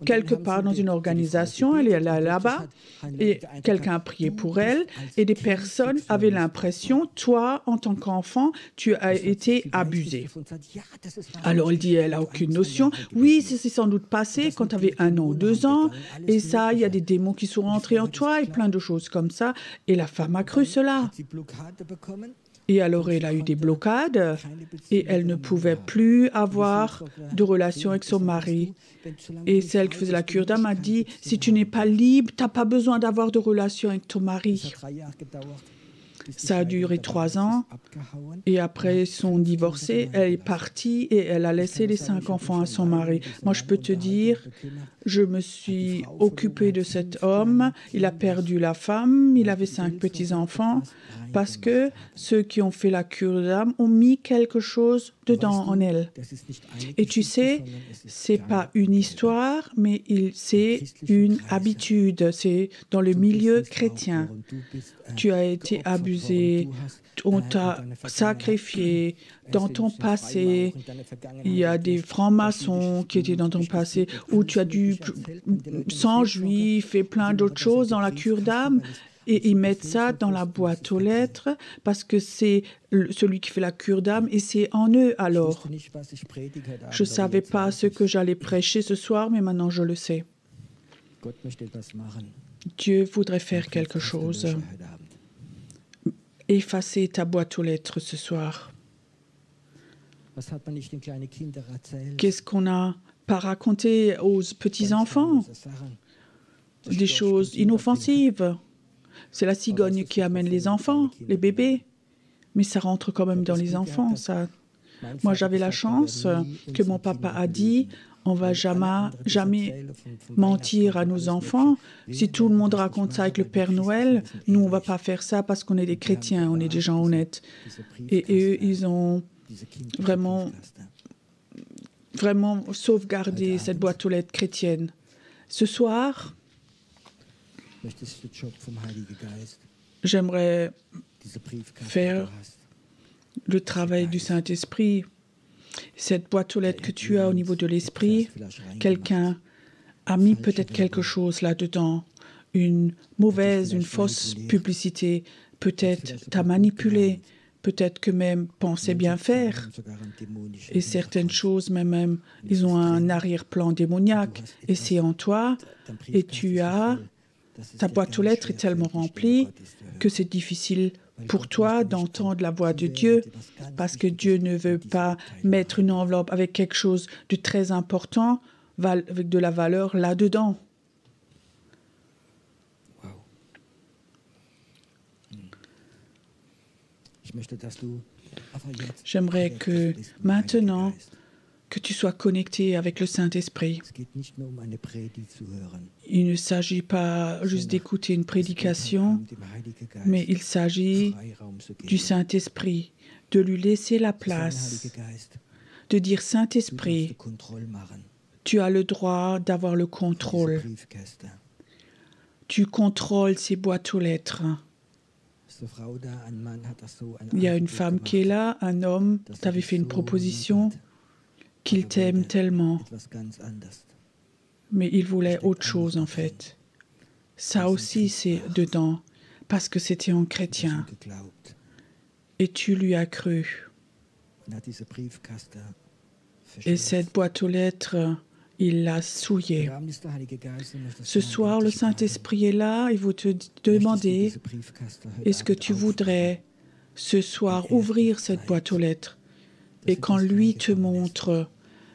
quelque part dans une organisation, elle est là-bas, et quelqu'un a prié pour elle, et des personnes avaient l'impression, toi, en tant qu'enfant, tu as été abusé. Alors elle dit, elle n'a aucune notion. Oui, c'est sans doute passé quand tu avais 1 an ou 2 ans, et ça, il y a des démons qui sont rentrés en toi, et plein de choses comme ça. Et la femme a cru cela. Et alors, elle a eu des blocades et elle ne pouvait plus avoir de relation avec son mari. Et celle qui faisait la cure d'âme a dit, si tu n'es pas libre, tu n'as pas besoin d'avoir de relation avec ton mari. Ça a duré 3 ans et après ils sont divorcés, elle est partie et elle a laissé les 5 enfants à son mari. Moi, je peux te dire, je me suis occupée de cet homme, il a perdu la femme, il avait 5 petits-enfants parce que ceux qui ont fait la cure d'âme ont mis quelque chose dedans en elle. Et tu sais, c'est pas une histoire, mais c'est une habitude, c'est dans le milieu chrétien. Tu as été abusé, on t'a sacrifié dans ton passé. Il y a des francs-maçons qui étaient dans ton passé, où tu as dû sang juif et plein d'autres choses dans la cure d'âme. Et ils mettent ça dans la boîte aux lettres parce que c'est celui qui fait la cure d'âme et c'est en eux alors. Je ne savais pas ce que j'allais prêcher ce soir, mais maintenant je le sais. Dieu voudrait faire quelque chose. Effacer ta boîte aux lettres ce soir. Qu'est-ce qu'on n'a pas raconté aux petits-enfants? Des choses inoffensives. C'est la cigogne qui amène les enfants, les bébés. Mais ça rentre quand même dans les enfants, ça. Moi, j'avais la chance que mon papa a dit, on ne va jamais mentir à nos enfants. Si tout le monde raconte ça avec le Père Noël, nous, on ne va pas faire ça parce qu'on est des chrétiens, on est des gens honnêtes. Et eux, ils ont vraiment sauvegardé cette boîte aux lettres chrétienne. Ce soir, j'aimerais faire le travail du Saint-Esprit. Cette boîte aux lettres que tu as au niveau de l'esprit, quelqu'un a mis peut-être quelque chose là-dedans, une fausse publicité, peut-être t'a manipulé, peut-être que même pensait bien faire. Et certaines choses, même, ils ont un arrière-plan démoniaque. Et c'est en toi, et ta boîte aux lettres est tellement remplie que c'est difficile pour toi d'entendre la voix de Dieu, parce que Dieu ne veut pas mettre une enveloppe avec quelque chose de très important, avec de la valeur là-dedans. J'aimerais que maintenant, que tu sois connecté avec le Saint-Esprit. Il ne s'agit pas juste d'écouter une prédication, mais il s'agit du Saint-Esprit, de lui laisser la place, de dire « Saint-Esprit, tu as le droit d'avoir le contrôle. Tu contrôles ces boîtes aux lettres. » Il y a une femme qui est là, un homme, t'avait fait une proposition, qu'il t'aime tellement. Mais il voulait autre chose, en fait. Ça aussi, c'est dedans, parce que c'était un chrétien. Et tu lui as cru. Et cette boîte aux lettres, il l'a souillée. Ce soir, le Saint-Esprit est là, il veut te demander, est-ce que tu voudrais, ce soir, ouvrir cette boîte aux lettres? Et quand lui te montre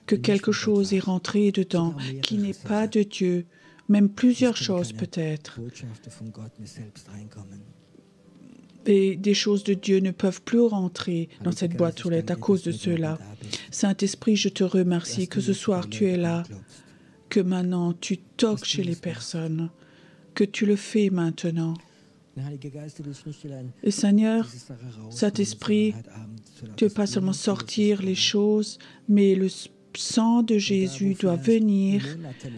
que quelque chose est rentré dedans, qui n'est pas de Dieu, même plusieurs choses peut-être. Et des choses de Dieu ne peuvent plus rentrer dans cette boîte aux lettres à cause de cela. Saint-Esprit, je te remercie que ce soir tu es là, que maintenant tu toques chez les personnes, que tu le fais maintenant. Et Seigneur, Saint-Esprit, tu ne veux pas seulement sortir les choses, mais le sang de Jésus doit venir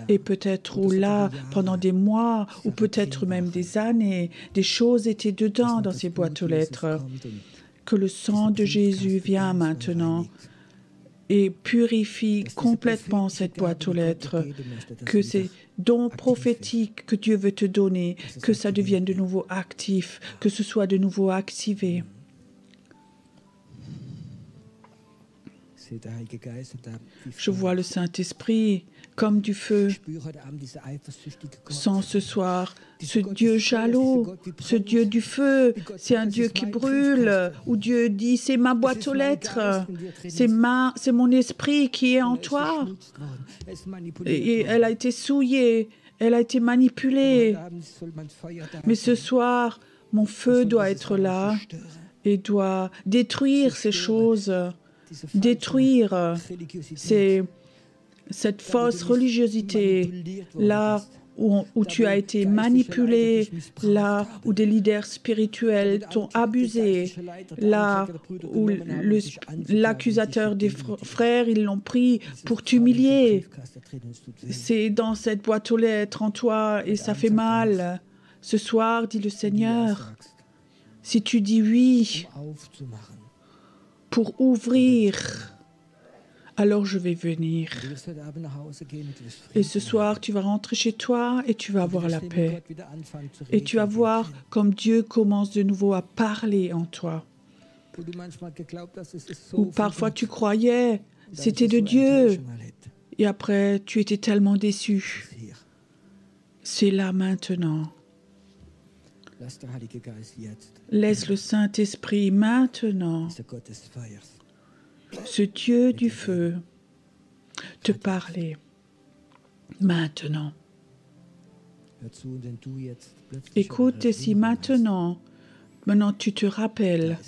et peut-être ou là, pendant des mois ou peut-être même des années, des choses étaient dedans dans ces boîtes aux lettres. Que le sang de Jésus vienne maintenant et purifie complètement cette boîte aux lettres, que ces dons prophétiques que Dieu veut te donner, que ça devienne de nouveau actif, que ce soit de nouveau activé. Je vois le Saint-Esprit comme du feu. Sans ce soir, ce Dieu jaloux, ce Dieu du feu, c'est un Dieu qui brûle, où Dieu dit, c'est ma boîte aux lettres, c'est mon esprit qui est en toi. Et elle a été souillée, elle a été manipulée. Mais ce soir, mon feu doit être là et doit détruire ces choses, détruire cette fausse religiosité, là où tu as été manipulé, là où des leaders spirituels t'ont abusé, là où l'accusateur des frères, ils l'ont pris pour t'humilier. C'est dans cette boîte aux lettres en toi et ça fait mal. Ce soir, dit le Seigneur, si tu dis oui pour ouvrir, alors je vais venir. Et ce soir, tu vas rentrer chez toi et tu vas avoir la paix. Et tu vas voir comme Dieu commence de nouveau à parler en toi. Ou parfois tu croyais, c'était de Dieu. Et après, tu étais tellement déçu. C'est là maintenant. Laisse le Saint-Esprit maintenant, ce Dieu du feu, te parler maintenant. Écoute, et si maintenant tu te rappelles,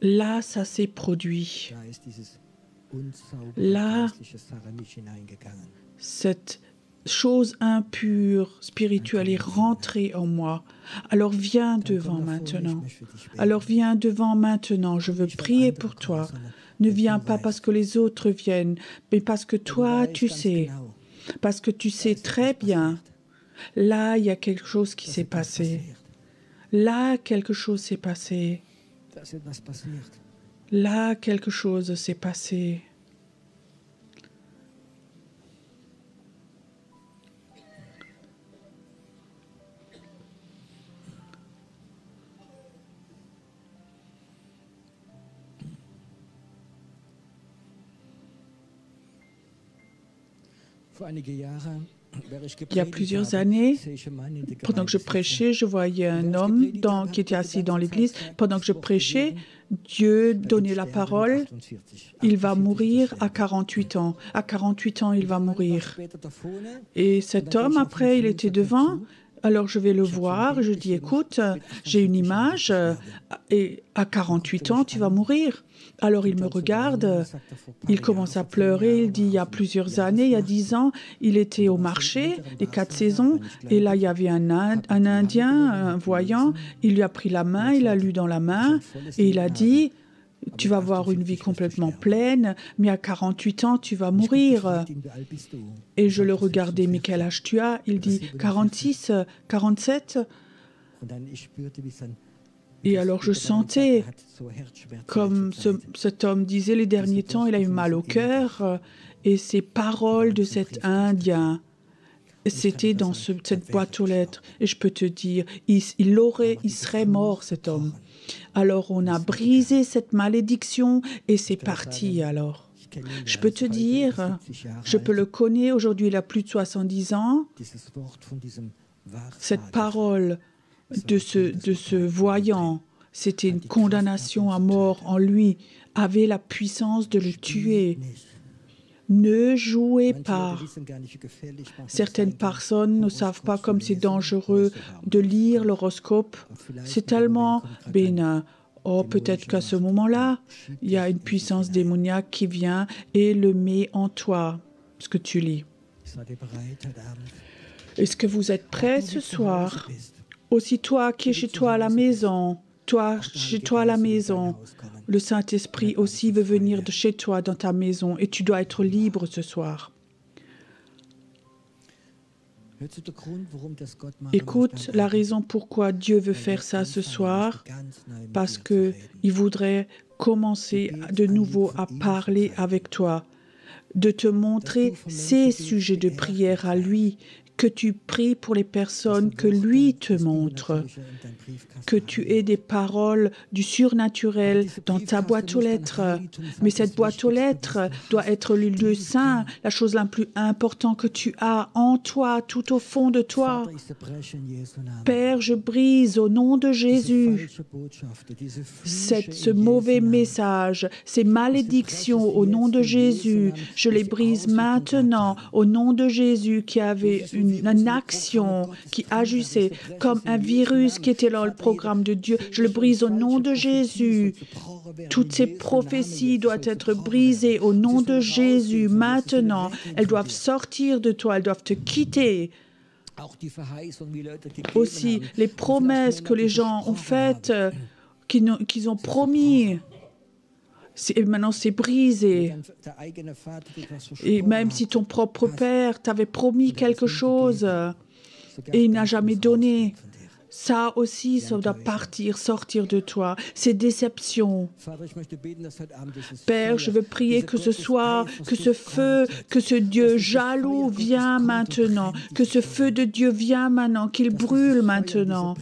là, ça s'est produit. Là, cette chose impure, spirituelle est rentrée en moi. Alors viens devant maintenant. Alors viens devant maintenant. Je veux prier pour toi. Ne viens pas parce que les autres viennent, mais parce que toi, tu sais. Parce que tu sais très bien. Là, il y a quelque chose qui s'est passé. Là, quelque chose s'est passé. Là, quelque chose s'est passé. Il y a plusieurs années, pendant que je prêchais, je voyais un homme qui était assis dans l'église. Pendant que je prêchais, Dieu donnait la parole. Il va mourir à 48 ans. À 48 ans, il va mourir. Et cet homme, après, il était devant. Alors je vais le voir. Je dis, écoute, j'ai une image et à 48 ans, tu vas mourir. Alors il me regarde, il commence à pleurer, il dit, il y a plusieurs années, il y a 10 ans, il était au marché, les 4 saisons, et là il y avait un Indien, un voyant, il lui a pris la main, il l'a lu dans la main, et il a dit, tu vas avoir une vie complètement pleine, mais à 48 ans, tu vas mourir. Et je le regardais, mais quel âge tu as? Il dit, 46, 47. Et alors je sentais, comme cet homme disait les derniers temps, il a eu mal au cœur, et ces paroles de cet Indien, c'était dans cette boîte aux lettres. Et je peux te dire, il serait mort, cet homme. Alors on a brisé cette malédiction et c'est parti alors. Je peux te dire, je peux le connaître, aujourd'hui il a plus de 70 ans, cette parole de ce voyant, c'était une condamnation à mort en lui, avait la puissance de le tuer. Ne jouez pas. Certaines personnes ne savent pas comme c'est dangereux de lire l'horoscope. C'est tellement bénin. Oh, peut-être qu'à ce moment-là, il y a une puissance démoniaque qui vient et le met en toi, ce que tu lis. Est-ce que vous êtes prêts ce soir? Aussi toi qui es chez toi à la maison, toi chez toi à la maison, le Saint-Esprit aussi veut venir de chez toi dans ta maison et tu dois être libre ce soir. Écoute la raison pourquoi Dieu veut faire ça ce soir, parce qu'il voudrait commencer de nouveau à parler avec toi, de te montrer ses sujets de prière à lui, que tu pries pour les personnes que lui te montre, que tu aies des paroles du surnaturel dans ta boîte aux lettres. Mais cette boîte aux lettres doit être le lieu saint, la chose la plus importante que tu as en toi, tout au fond de toi. Père, je brise au nom de Jésus ce mauvais message, ces malédictions au nom de Jésus. Je les brise maintenant au nom de Jésus qui avait une action qui agissait comme un virus qui était dans le programme de Dieu. Je le brise au nom de Jésus. Toutes ces prophéties doivent être brisées au nom de Jésus maintenant. Elles doivent sortir de toi, elles doivent te quitter. Aussi, les promesses que les gens ont faites, qu'ils ont promis, maintenant c'est brisé. Et même si ton propre père t'avait promis quelque chose et il n'a jamais donné, ça aussi, ça doit partir, sortir de toi. Ces déceptions. Père, je veux prier que ce soir, que ce feu, que ce Dieu jaloux vient maintenant, que ce feu de Dieu vient maintenant, qu'il brûle maintenant,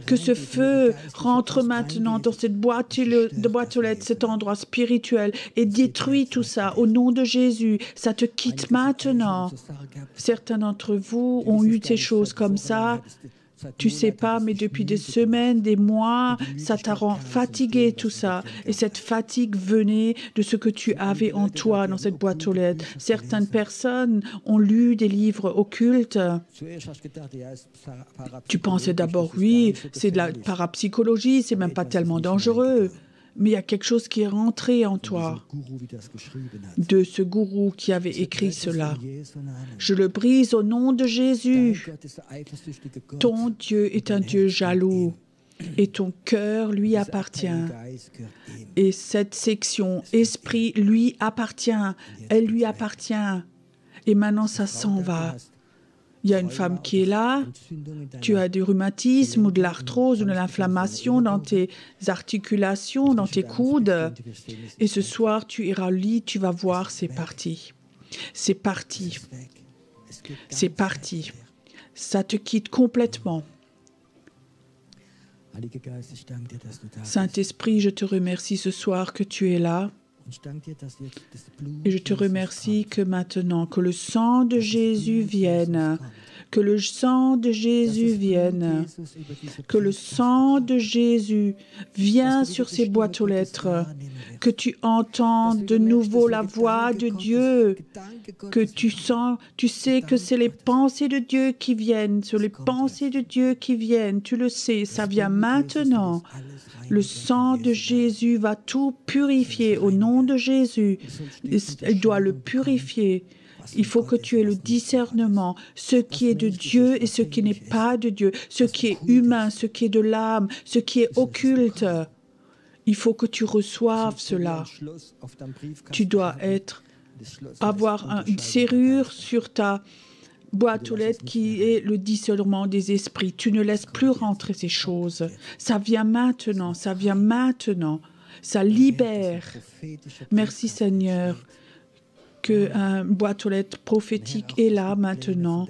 que ce feu rentre maintenant dans cette boîte aux lettres, cet endroit spirituel et détruit tout ça au nom de Jésus. Ça te quitte maintenant. Certains d'entre vous ont eu ces choses comme ça. Tu sais pas, mais depuis des semaines, des mois, ça t'a rendu fatigué tout ça. Et cette fatigue venait de ce que tu avais en toi dans cette boîte aux lettres. Certaines personnes ont lu des livres occultes. Tu pensais d'abord, oui, c'est de la parapsychologie, c'est même pas tellement dangereux. Mais il y a quelque chose qui est rentré en toi de ce gourou qui avait écrit cela. Je le brise au nom de Jésus. Ton Dieu est un Dieu jaloux et ton cœur lui appartient. Et cette section esprit lui appartient. Elle lui appartient. Et maintenant, ça s'en va. Il y a une femme qui est là, tu as du rhumatisme ou de l'arthrose ou de l'inflammation dans tes articulations, dans tes coudes. Et ce soir, tu iras au lit, tu vas voir, c'est parti. C'est parti. C'est parti. Ça te quitte complètement. Saint-Esprit, je te remercie ce soir que tu es là. Et je te remercie que maintenant, que le sang de Jésus vienne, que le sang de Jésus vienne, que le sang de Jésus vienne sur ces boîtes aux lettres, que tu entends de nouveau la voix de Dieu, que tu sais que c'est les pensées de Dieu qui viennent, sur les pensées de Dieu qui viennent, tu le sais, ça vient maintenant. Le sang de Jésus va tout purifier au nom de Jésus. Il doit le purifier. Il faut que tu aies le discernement, ce qui est de Dieu et ce qui n'est pas de Dieu, ce qui est humain, ce qui est de l'âme, ce qui est occulte. Il faut que tu reçoives cela. Tu dois avoir une serrure sur ta boîte aux lettres qui est le discernement des esprits. Tu ne laisses plus rentrer ces choses. Ça vient maintenant, ça vient maintenant. Ça libère. Merci Seigneur qu'un boîte aux lettres prophétique est là maintenant.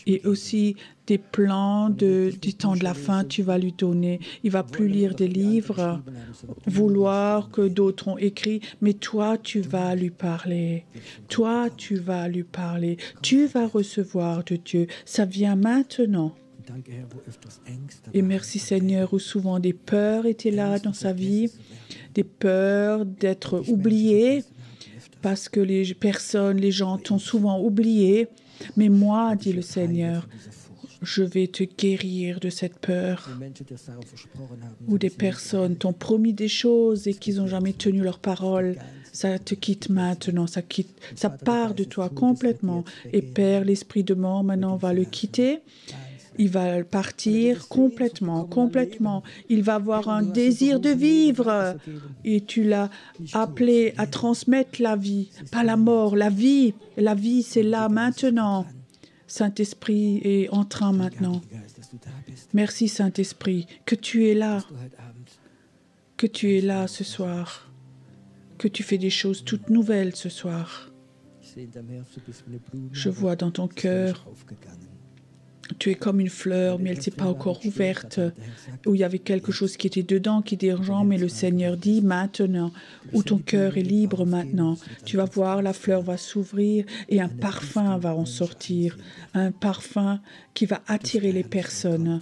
Et aussi des plans du temps de la fin, tu vas lui donner. Il ne va plus lire des livres, vouloir que d'autres ont écrit, mais toi, tu vas lui parler. Toi, tu vas lui parler. Tu vas recevoir de Dieu. Ça vient maintenant. Et merci Seigneur, où souvent des peurs étaient là dans sa vie, des peurs d'être oublié, parce que les gens t'ont souvent oublié. Mais moi, dit le Seigneur, je vais te guérir de cette peur. Où des personnes t'ont promis des choses et qu'ils n'ont jamais tenu leur parole, ça te quitte maintenant, ça part de toi complètement. Et Père, l'esprit de mort maintenant va le quitter. Il va partir complètement. Il va avoir un désir de vivre. Et tu l'as appelé à transmettre la vie, pas la mort, la vie. La vie, c'est là maintenant. Saint-Esprit est en train maintenant. Merci Saint-Esprit que tu es là. que tu es là ce soir, que tu fais des choses toutes nouvelles ce soir. Je vois dans ton cœur, tu es comme une fleur, mais elle ne s'est pas encore ouverte, où il y avait quelque chose qui était dedans, qui est urgent, mais le Seigneur dit maintenant, où ton cœur est libre maintenant, tu vas voir, la fleur va s'ouvrir et un parfum va en sortir, un parfum qui va attirer les personnes.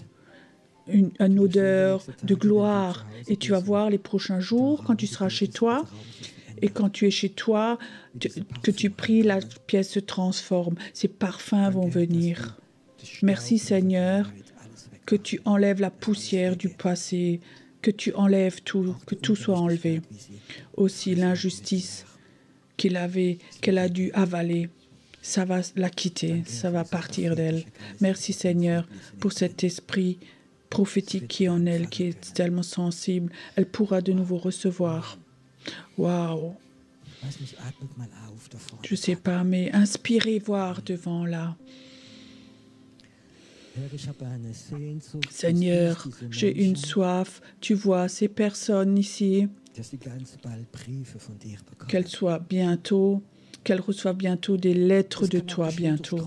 Une odeur de gloire. Et tu vas voir les prochains jours, quand tu seras chez toi, et quand tu es chez toi, que tu pries, la pièce se transforme. Ces parfums vont venir. Merci Seigneur, que tu enlèves la poussière du passé, que tu enlèves tout, que tout soit enlevé. Aussi l'injustice qu'elle a dû avaler, ça va la quitter, ça va partir d'elle. Merci Seigneur pour cet esprit prophétique qui est en elle, qui est tellement sensible. Elle pourra de nouveau recevoir. Waouh! Je ne sais pas, mais inspirez voir devant là. Seigneur, j'ai une soif. Tu vois ces personnes ici, qu'elles reçoivent bientôt des lettres de toi bientôt.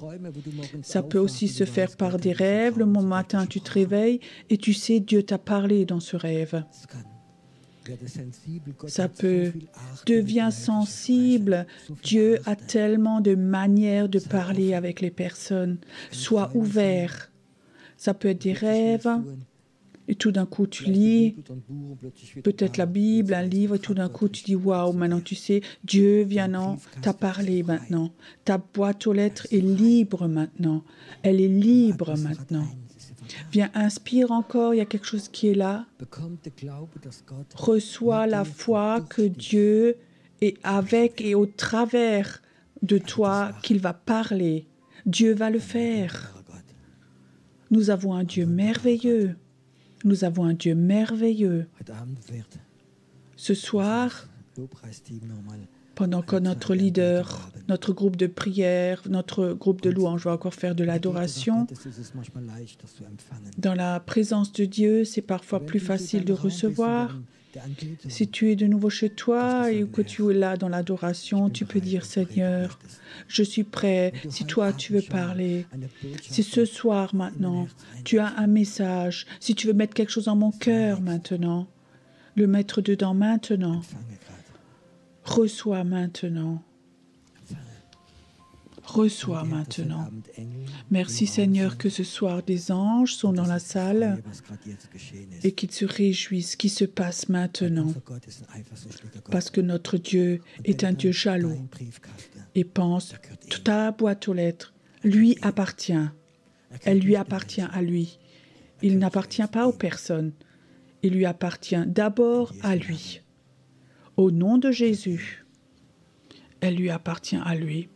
Ça peut aussi se faire par des rêves. Le matin, tu te réveilles et tu sais, Dieu t'a parlé dans ce rêve. Ça peut devenir sensible. Dieu a tellement de manières de parler avec les personnes. Sois ouvert. Ça peut être des rêves, et tout d'un coup tu lis, peut-être la Bible, un livre, et tout d'un coup tu dis waouh, maintenant tu sais, Dieu vient t'a parlé maintenant. Ta boîte aux lettres est libre maintenant. Elle est libre maintenant. Viens, inspire encore, il y a quelque chose qui est là. Reçois la foi que Dieu est avec et au travers de toi qu'il va parler. Dieu va le faire. Nous avons un Dieu merveilleux. Nous avons un Dieu merveilleux. Ce soir, pendant que notre leader, notre groupe de prière, notre groupe de louange va encore faire de l'adoration, dans la présence de Dieu, c'est parfois plus facile de recevoir. Si tu es de nouveau chez toi et que tu es là dans l'adoration, tu peux dire « Seigneur, je suis prêt, si toi tu veux parler. Si ce soir maintenant, tu as un message, si tu veux mettre quelque chose dans mon cœur maintenant, le mettre dedans maintenant. Reçois maintenant. Reçois maintenant. Merci Seigneur que ce soir des anges sont dans la salle et qu'ils se réjouissent, qu'il se passe maintenant. Parce que notre Dieu est un Dieu jaloux et pense, ta boîte aux lettres lui appartient. Elle lui appartient à lui. Il n'appartient pas aux personnes. Il lui appartient d'abord à lui. Au nom de Jésus, elle lui appartient à lui.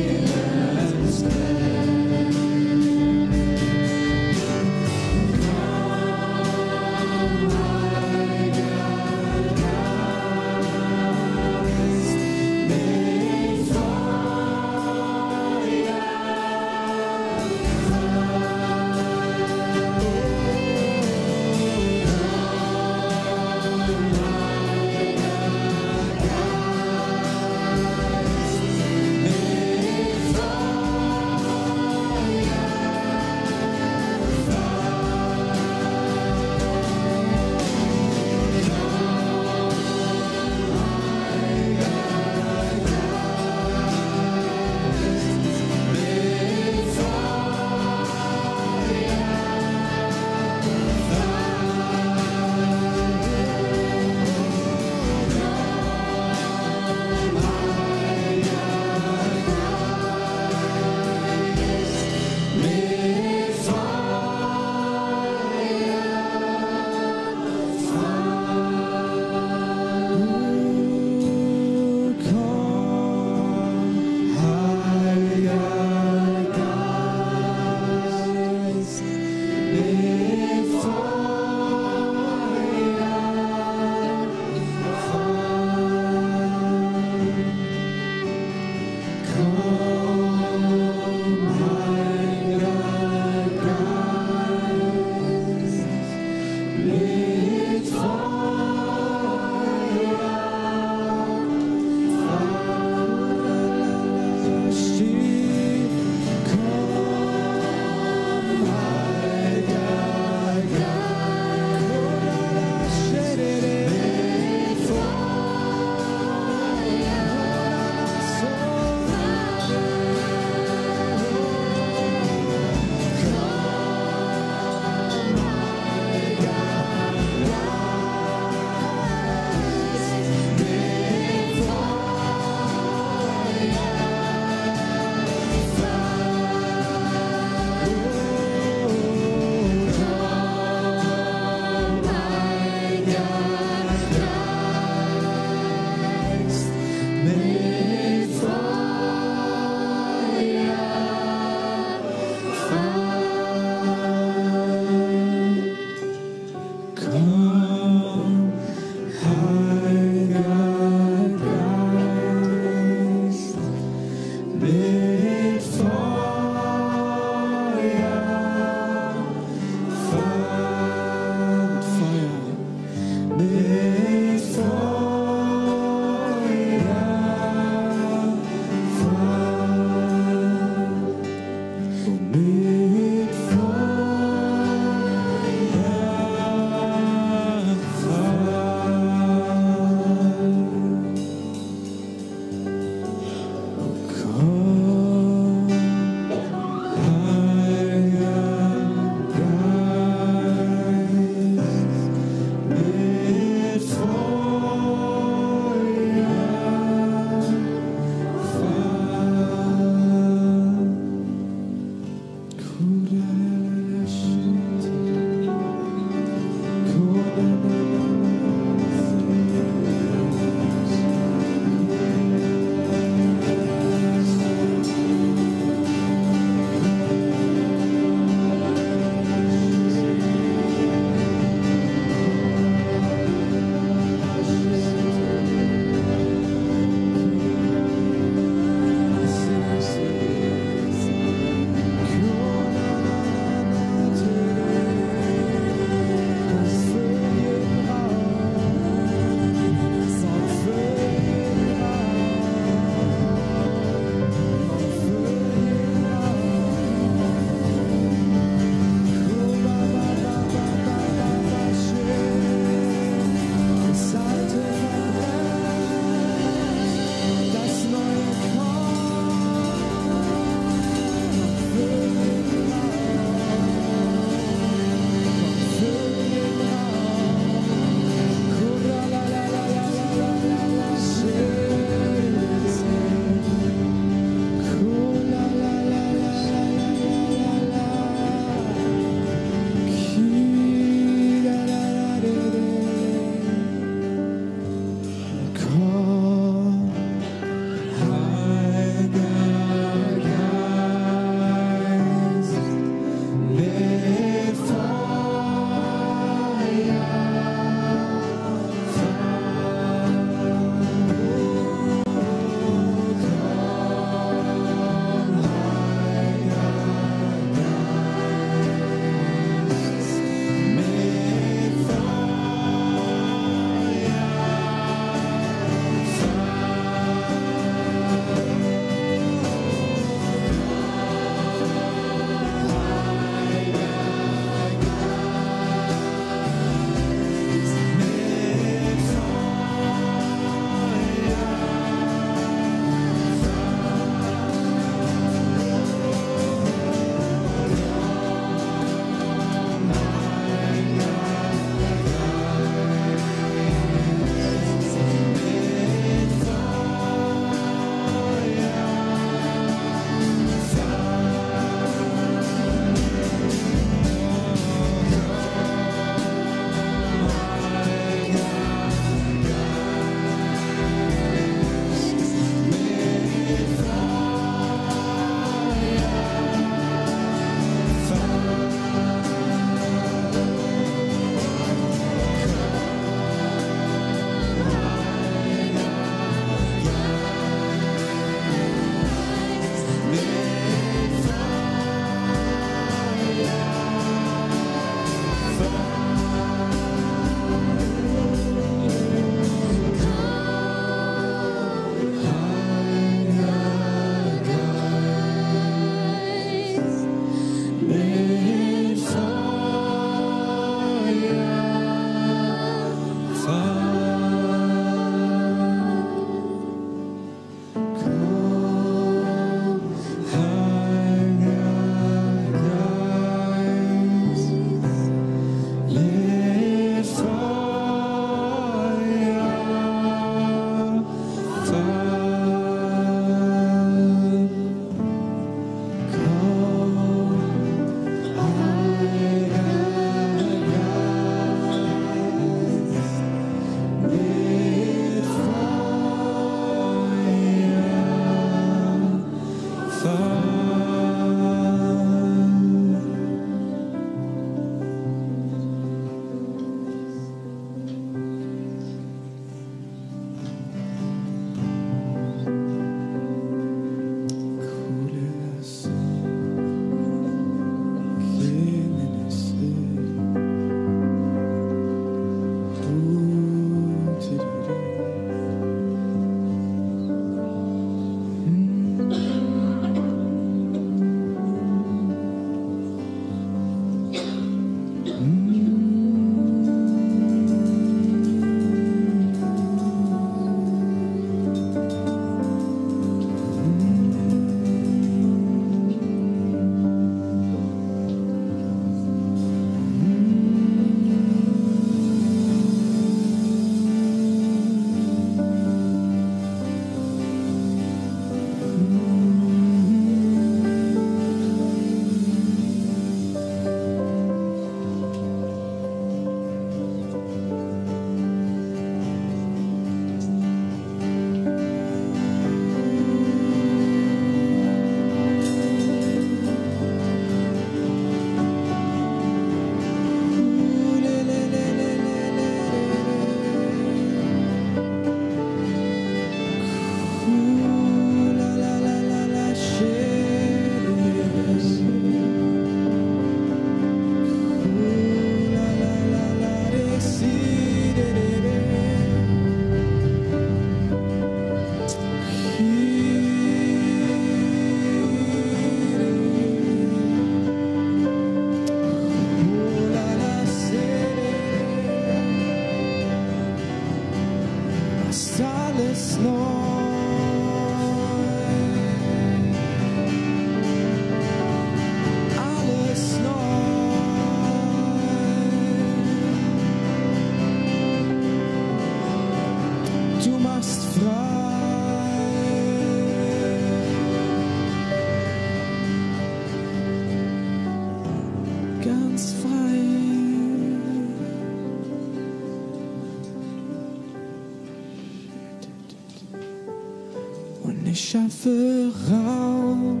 Ich schaffe Raum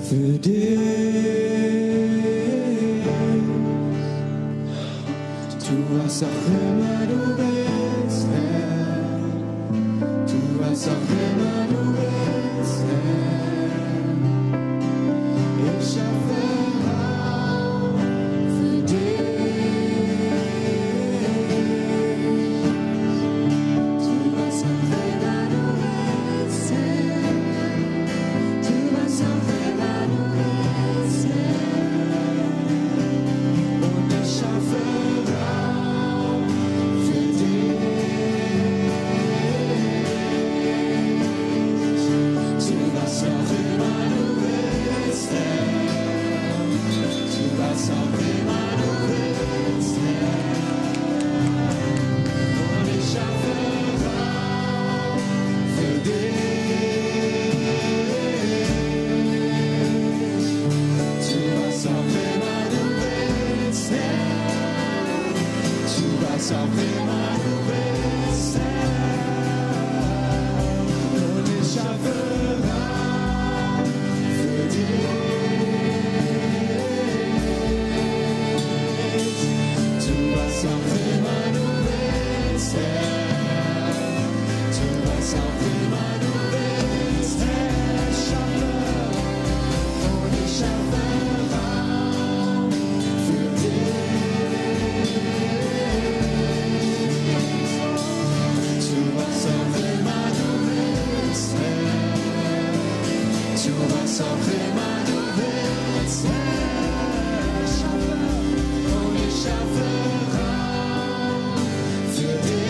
für dich. Tu was auch immer du willst, Herr. Tu was auch immer du willst, Herr. Ich schaffe Raum für dich. Tu was auch immer du willst, Herr. Tu was auch immer du willst, Herr. Und ich schaffe Raum für dich. Tu was auch immer du willst, Herr. Tu was auch immer du willst, Herr. Und ich schaffe Raum für dich. Tu was auch immer du willst, Herr. Tu was auch immer du willst, Herr. Und ich schaffe Raum für dich. Tu was auch immer du willst, Herr. Tu was auch immer du willst, Herr. Ich schaffe und ich schaffe Raum für dich. Tu was auch immer du willst, Herr. Tu was auch immer du willst, Herr. Ich schaffe und ich schaffe Raum für dich.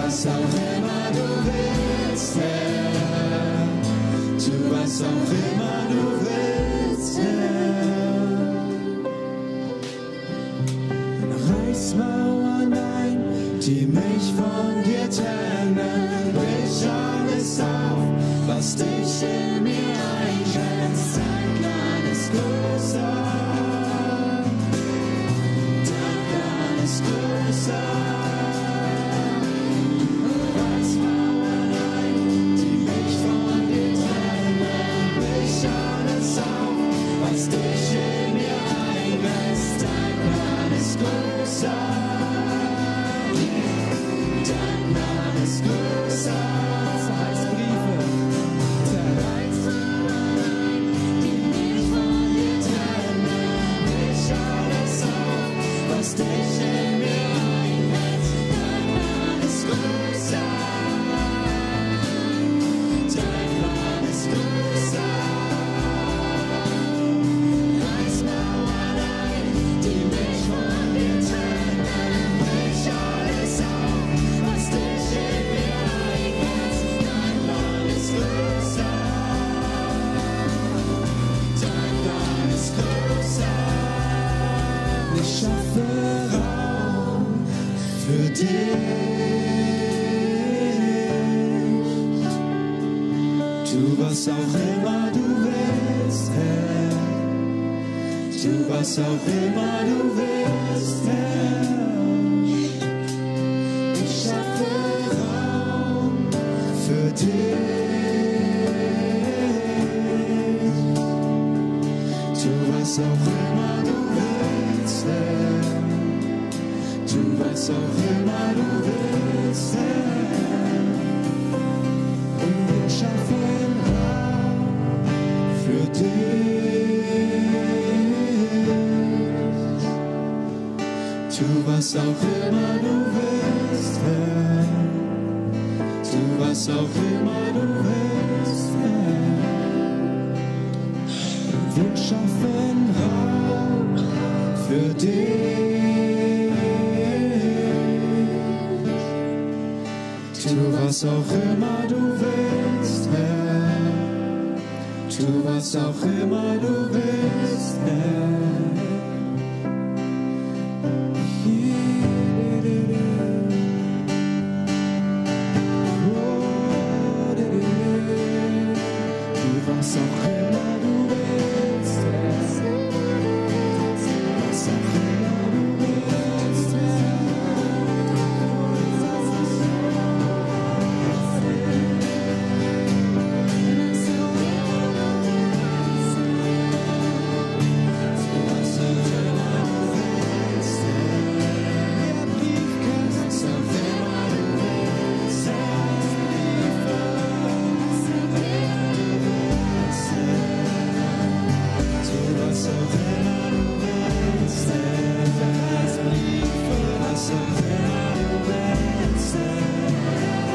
Was auch immer du willst, Herr, tu was auch immer du willst, Herr. Reißmauern ein, die mich von dir trennen, brich alles auf, was dich in mir eingrenzt. Dein Plan ist größer, dein Plan ist größer. Was auch immer du willst, Herr, tu was auch immer du willst, Herr. Ich schaffe Raum für dich. Tu was auch immer du willst, Herr, tu was auch immer du willst, Herr. Und wir schaffen für dich. Tu was auch immer du willst, Herr. Tu was auch immer du willst, Herr. Wir schaffen Raum für dich. Tu was auch immer du willst, Herr. Tu was auch immer du willst, Herr. Tu was auch immer du willst, Herr. Was auch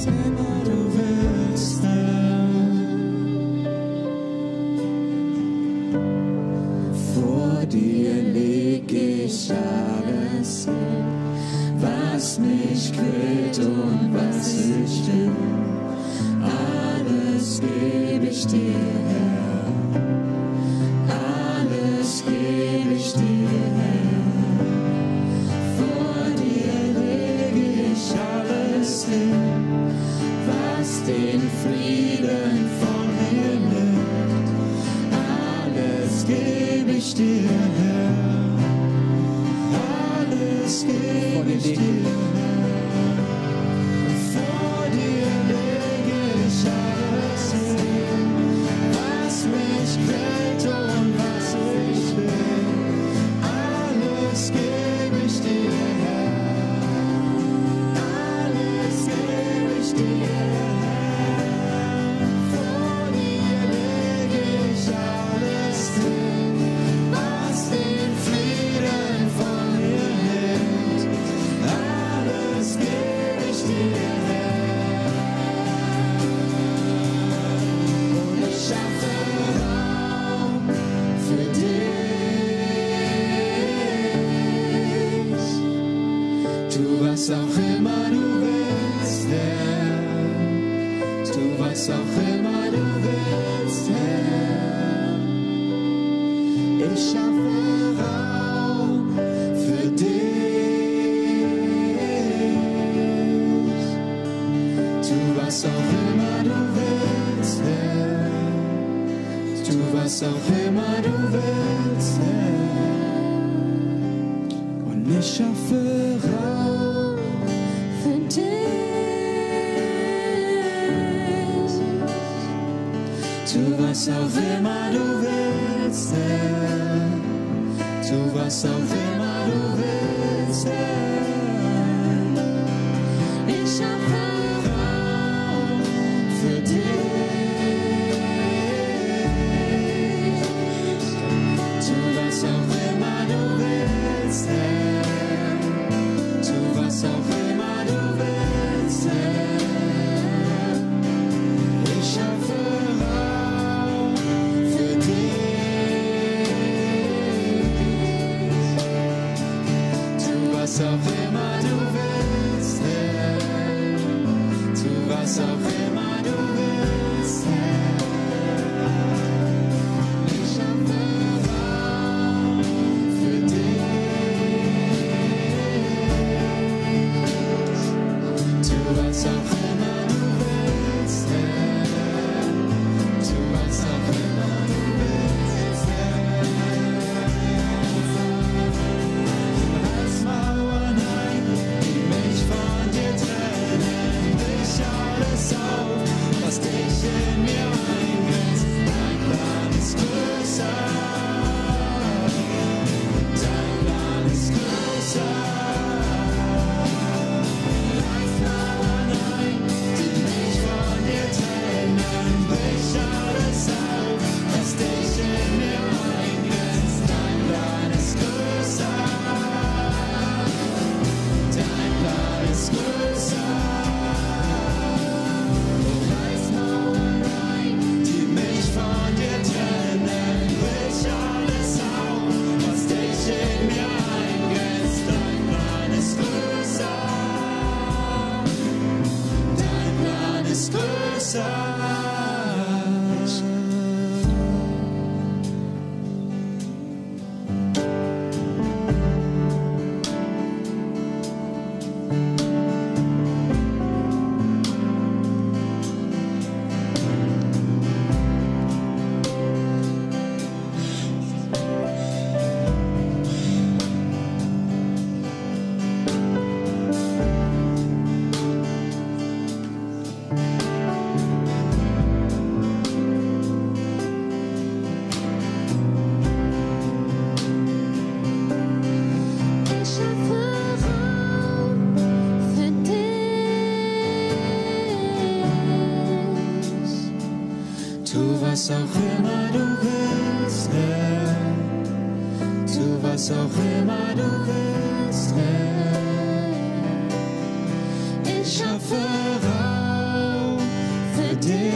immer du willst, Herr. Was mich quält und was ich will, alles gebe ich dir, Herr. Alles gebe ich dir, Herr. Vor dir lege ich alles hin, was den Frieden von mir nimmt. Alles gebe ich dir, Herr. Alles gebe ich dir, Herr. Vor dir lege ich alles hin, was mich quält und was ich will. Alles gebe ich dir, Herr. Alles gebe ich dir, Herr. was auch immer du willst, Herr. Ich schaffe Raum für dich. Tu was auch immer du willst, Herr. Tu was auch immer du willst, Herr. Und ich schaffe Raum für dich. Tu was auch immer du willst, Herr. Tu was auch immer du willst, Herr. Ich schaffe Raum für dich. Tu was auch immer du willst, Herr. Tu was auch immer du willst, Herr. Ich schaffe Raum für dich. Tu was auch immer du willst, Herr. Tu was auch immer du willst, Herr. Ich schaffe Raum für dich. Tu was auch immer du willst, Herr. Tu was auch immer du willst, Herr. Reiß Mauern ein, die mich von dir trennen. Brich alles auf, was dich in mir eingrenzt. Dein Plan ist größer. Dein Plan ist größer. Reiß Mauern ein, die mich von dir trennen. Brich alles auf, was dich in mir eingrenzt. Dein Plan ist größer. Dein Plan ist größer. Reiß Mauern ein, die mich von dir trennen. Brich alles auf, was dich in mir eingrenzt. Dein Plan ist größer. Dein Plan ist größer. Ich schaffe Raum für dich. Tu was auch immer du willst, Herr. Tu was auch immer du willst, Herr. Ich schaffe Raum für dich.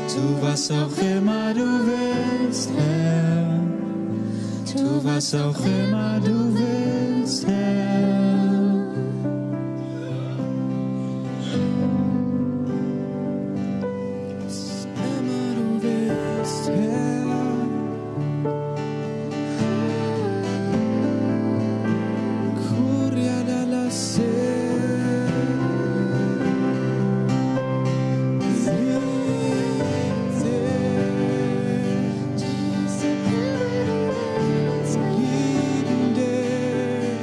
Tu was auch immer du willst, Herr. Tu was auch immer du willst, Herr. Was immer du willst, Herr. Curia dalla Lieben dich.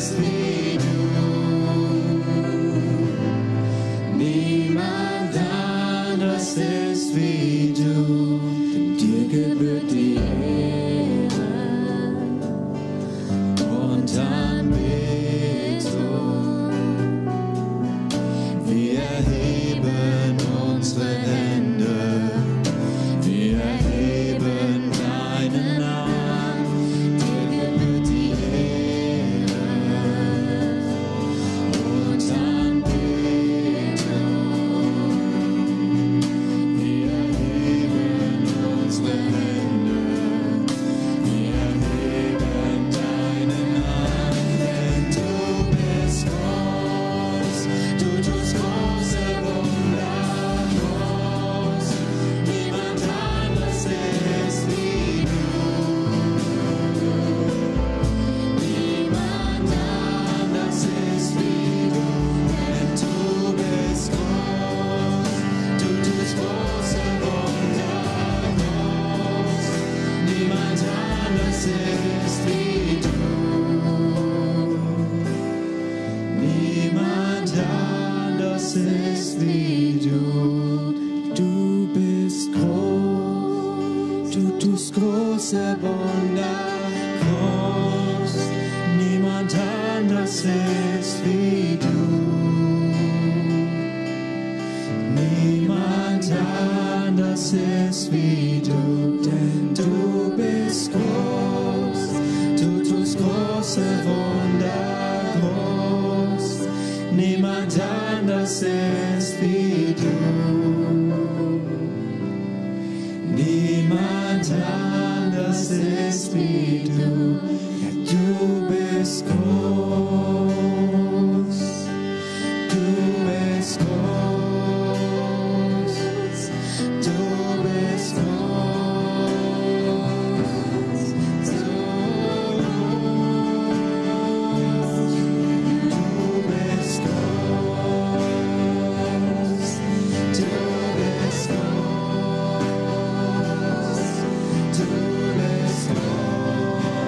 ist wie du. Niemand anders ist wie du. Dir gebührt die Ehre und Anbetung. Wir erheben unsere Hände, wir erheben deinen Namen. Dir gebührt die Ehre und Anbetung. Wir erheben unsere Hände, wir erheben deinen Namen. Denn du bist groß, du tust große Wunder groß. Niemand anders ist wie du. Niemand anders ist wie du. Denn du bist groß, du tust große Wunder groß. Niemand anders ist wie du. Niemand anders ist wie du. Du bist groß, du tust große Wunder groß. Niemand anders ist wie du. Niemand anders ist wie du, denn du bist groß, du tust große Wunder groß. Niemand anders ist wie du. Niemand anders ist wie du. Ja, du bist groß, du bist groß, du bist groß, so groß.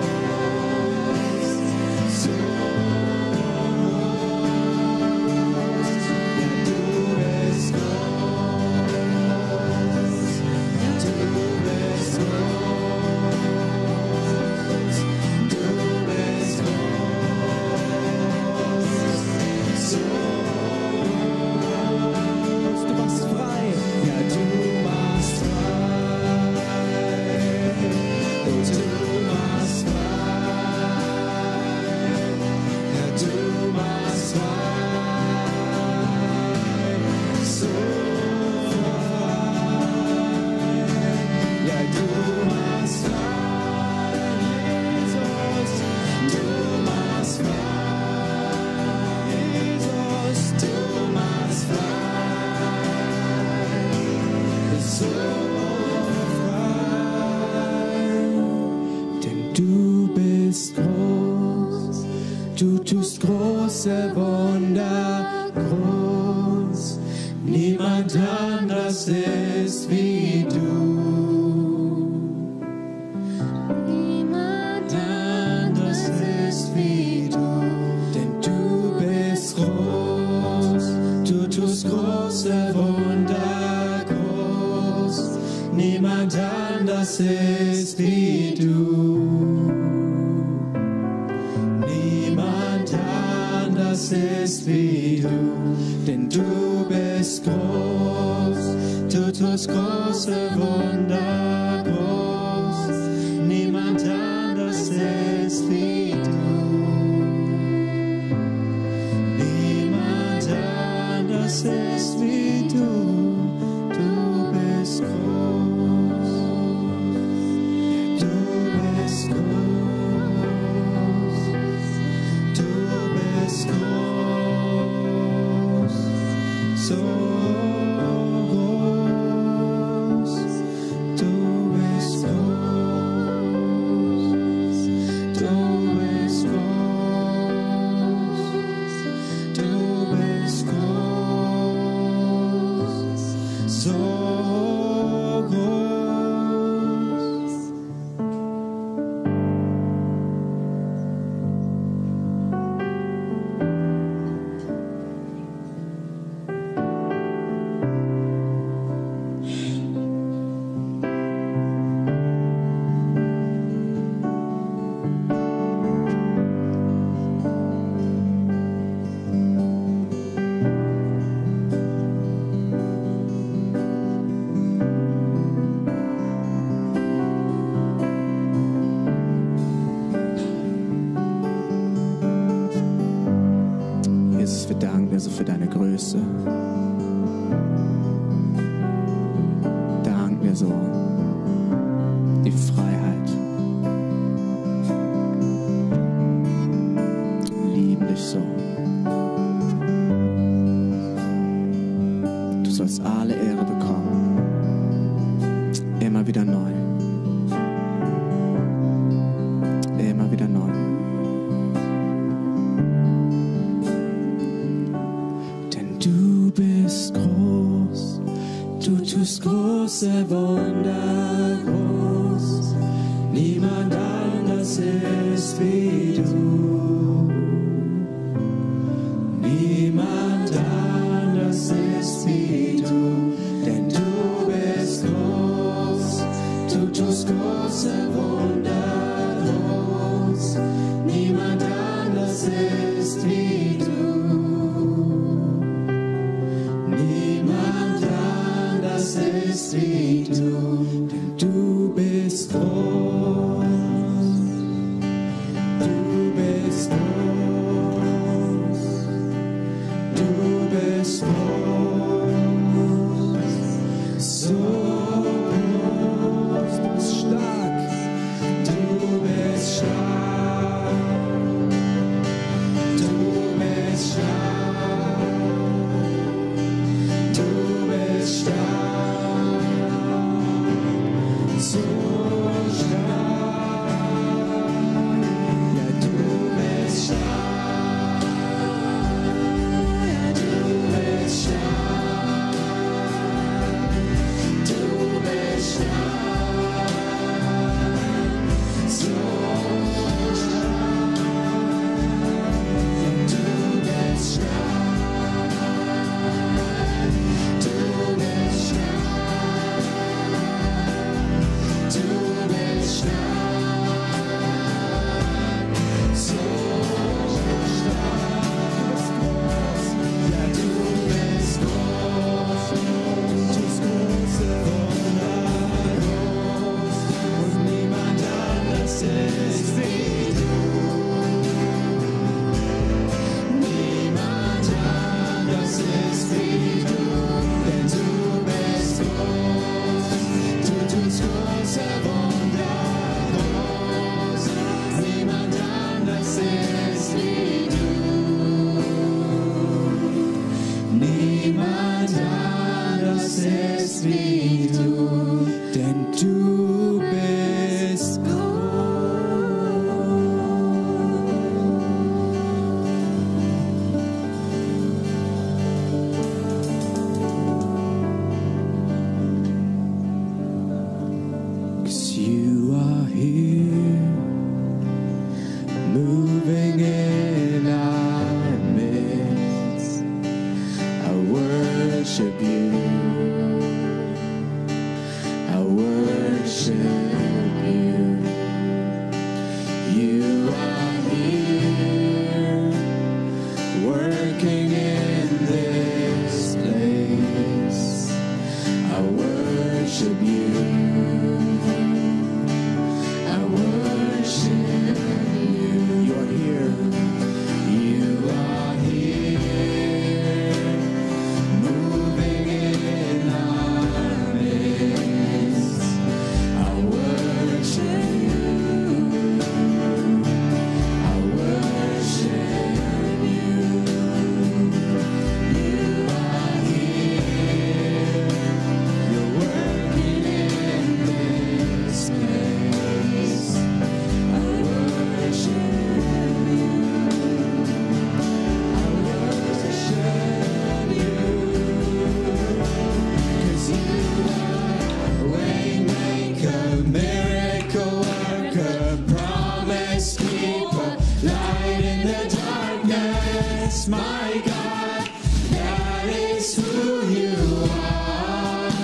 Du bist groß, du bist groß, du bist groß, so Du tust große Wunder groß, niemand anders ist wie du. Niemand anders ist wie du, denn du bist groß, du tust große Wunder groß, niemand anders ist wie du. Ist wie du, denn du bist groß, du tust große Wunder groß, niemand anders ist wie du, niemand anders ist wie du, du bist groß, du bist groß, du bist groß. So groß, du bist groß, du bist groß, du bist groß, so groß. Jesus, wir danken dir so für deine Größe. Danken dir so die Freiheit. Lieben dich so. Du sollst alle Ehre bekommen. Immer wieder neu. Immer wieder neu. Denn du bist groß, du tust große Wunder groß. Niemand anders ist wie du. Niemand anders ist wie du. Denn du bist groß, du tust große Wunder groß. Niemand anders ist wie du. Niemand anders ist wie du. Denn du bist groß. Du bist groß. Du bist groß. So groß, du bist stark. Du bist stark. Du bist stark. Du bist stark. So stark. Ja, du bist stark. Ja, du bist stark. Du bist stark. So stark. Du bist stark. Du bist stark. Du bist stark. So stark. Ja, du bist groß. Du tust große Wunder groß. Und niemand anders ist wie du. Niemand anders ist wie du. Denn du bist groß. Du tust große Wunder groß. Niemand anders ist wie du. Niemand anders ist wie du. Denn du bist groß. Cause you are here, moving in our midst. I worship you. I worship you. You are here, working in this place. I worship you. I worship you. You're here. You are here, moving in our midst. I worship you. I worship you. You are here. You're working in this place. I worship you. I worship you. 'Cause you are waymaker, miracle worker, promise keeper, light in the darkness. My God, that is who you are.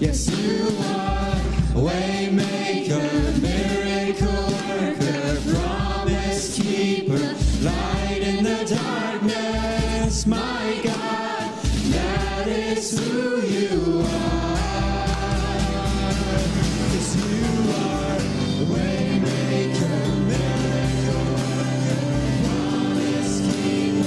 Yes, you are waymaker, miracle worker, promise keeper, light in the darkness. My God, that is who you are. 'Cause you are waymaker, miracle worker, promise keeper.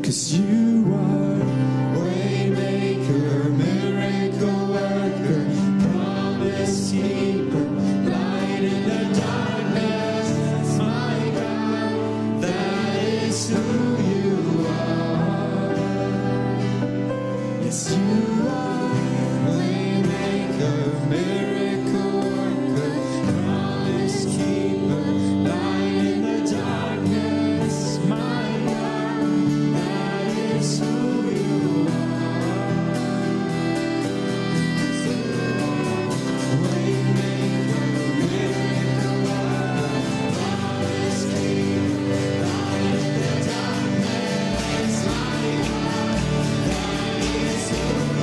'cause you are waymaker, miracle worker, promise keeper, light in the darkness, my God, that is who you are. Yes, you are waymaker, miracle worker, promise keeper, light in the darkness, my God, that is who you are. Waymaker, miracle worker, promise keeper, light in the darkness, my God, that is who you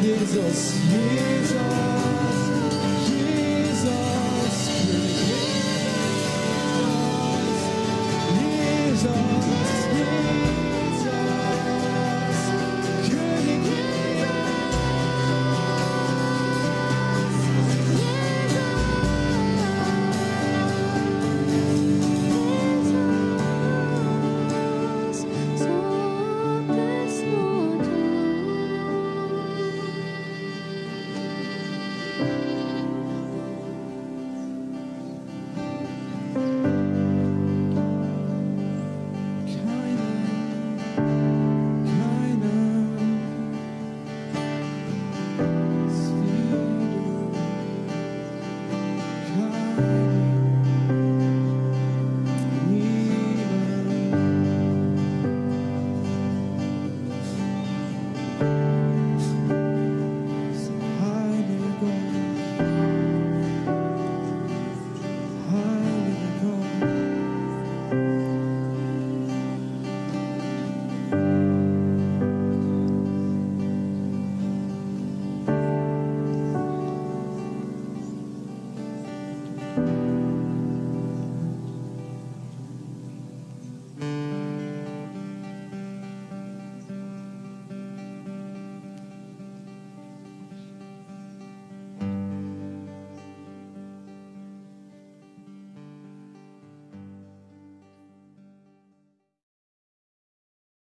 Jesus, Jesus.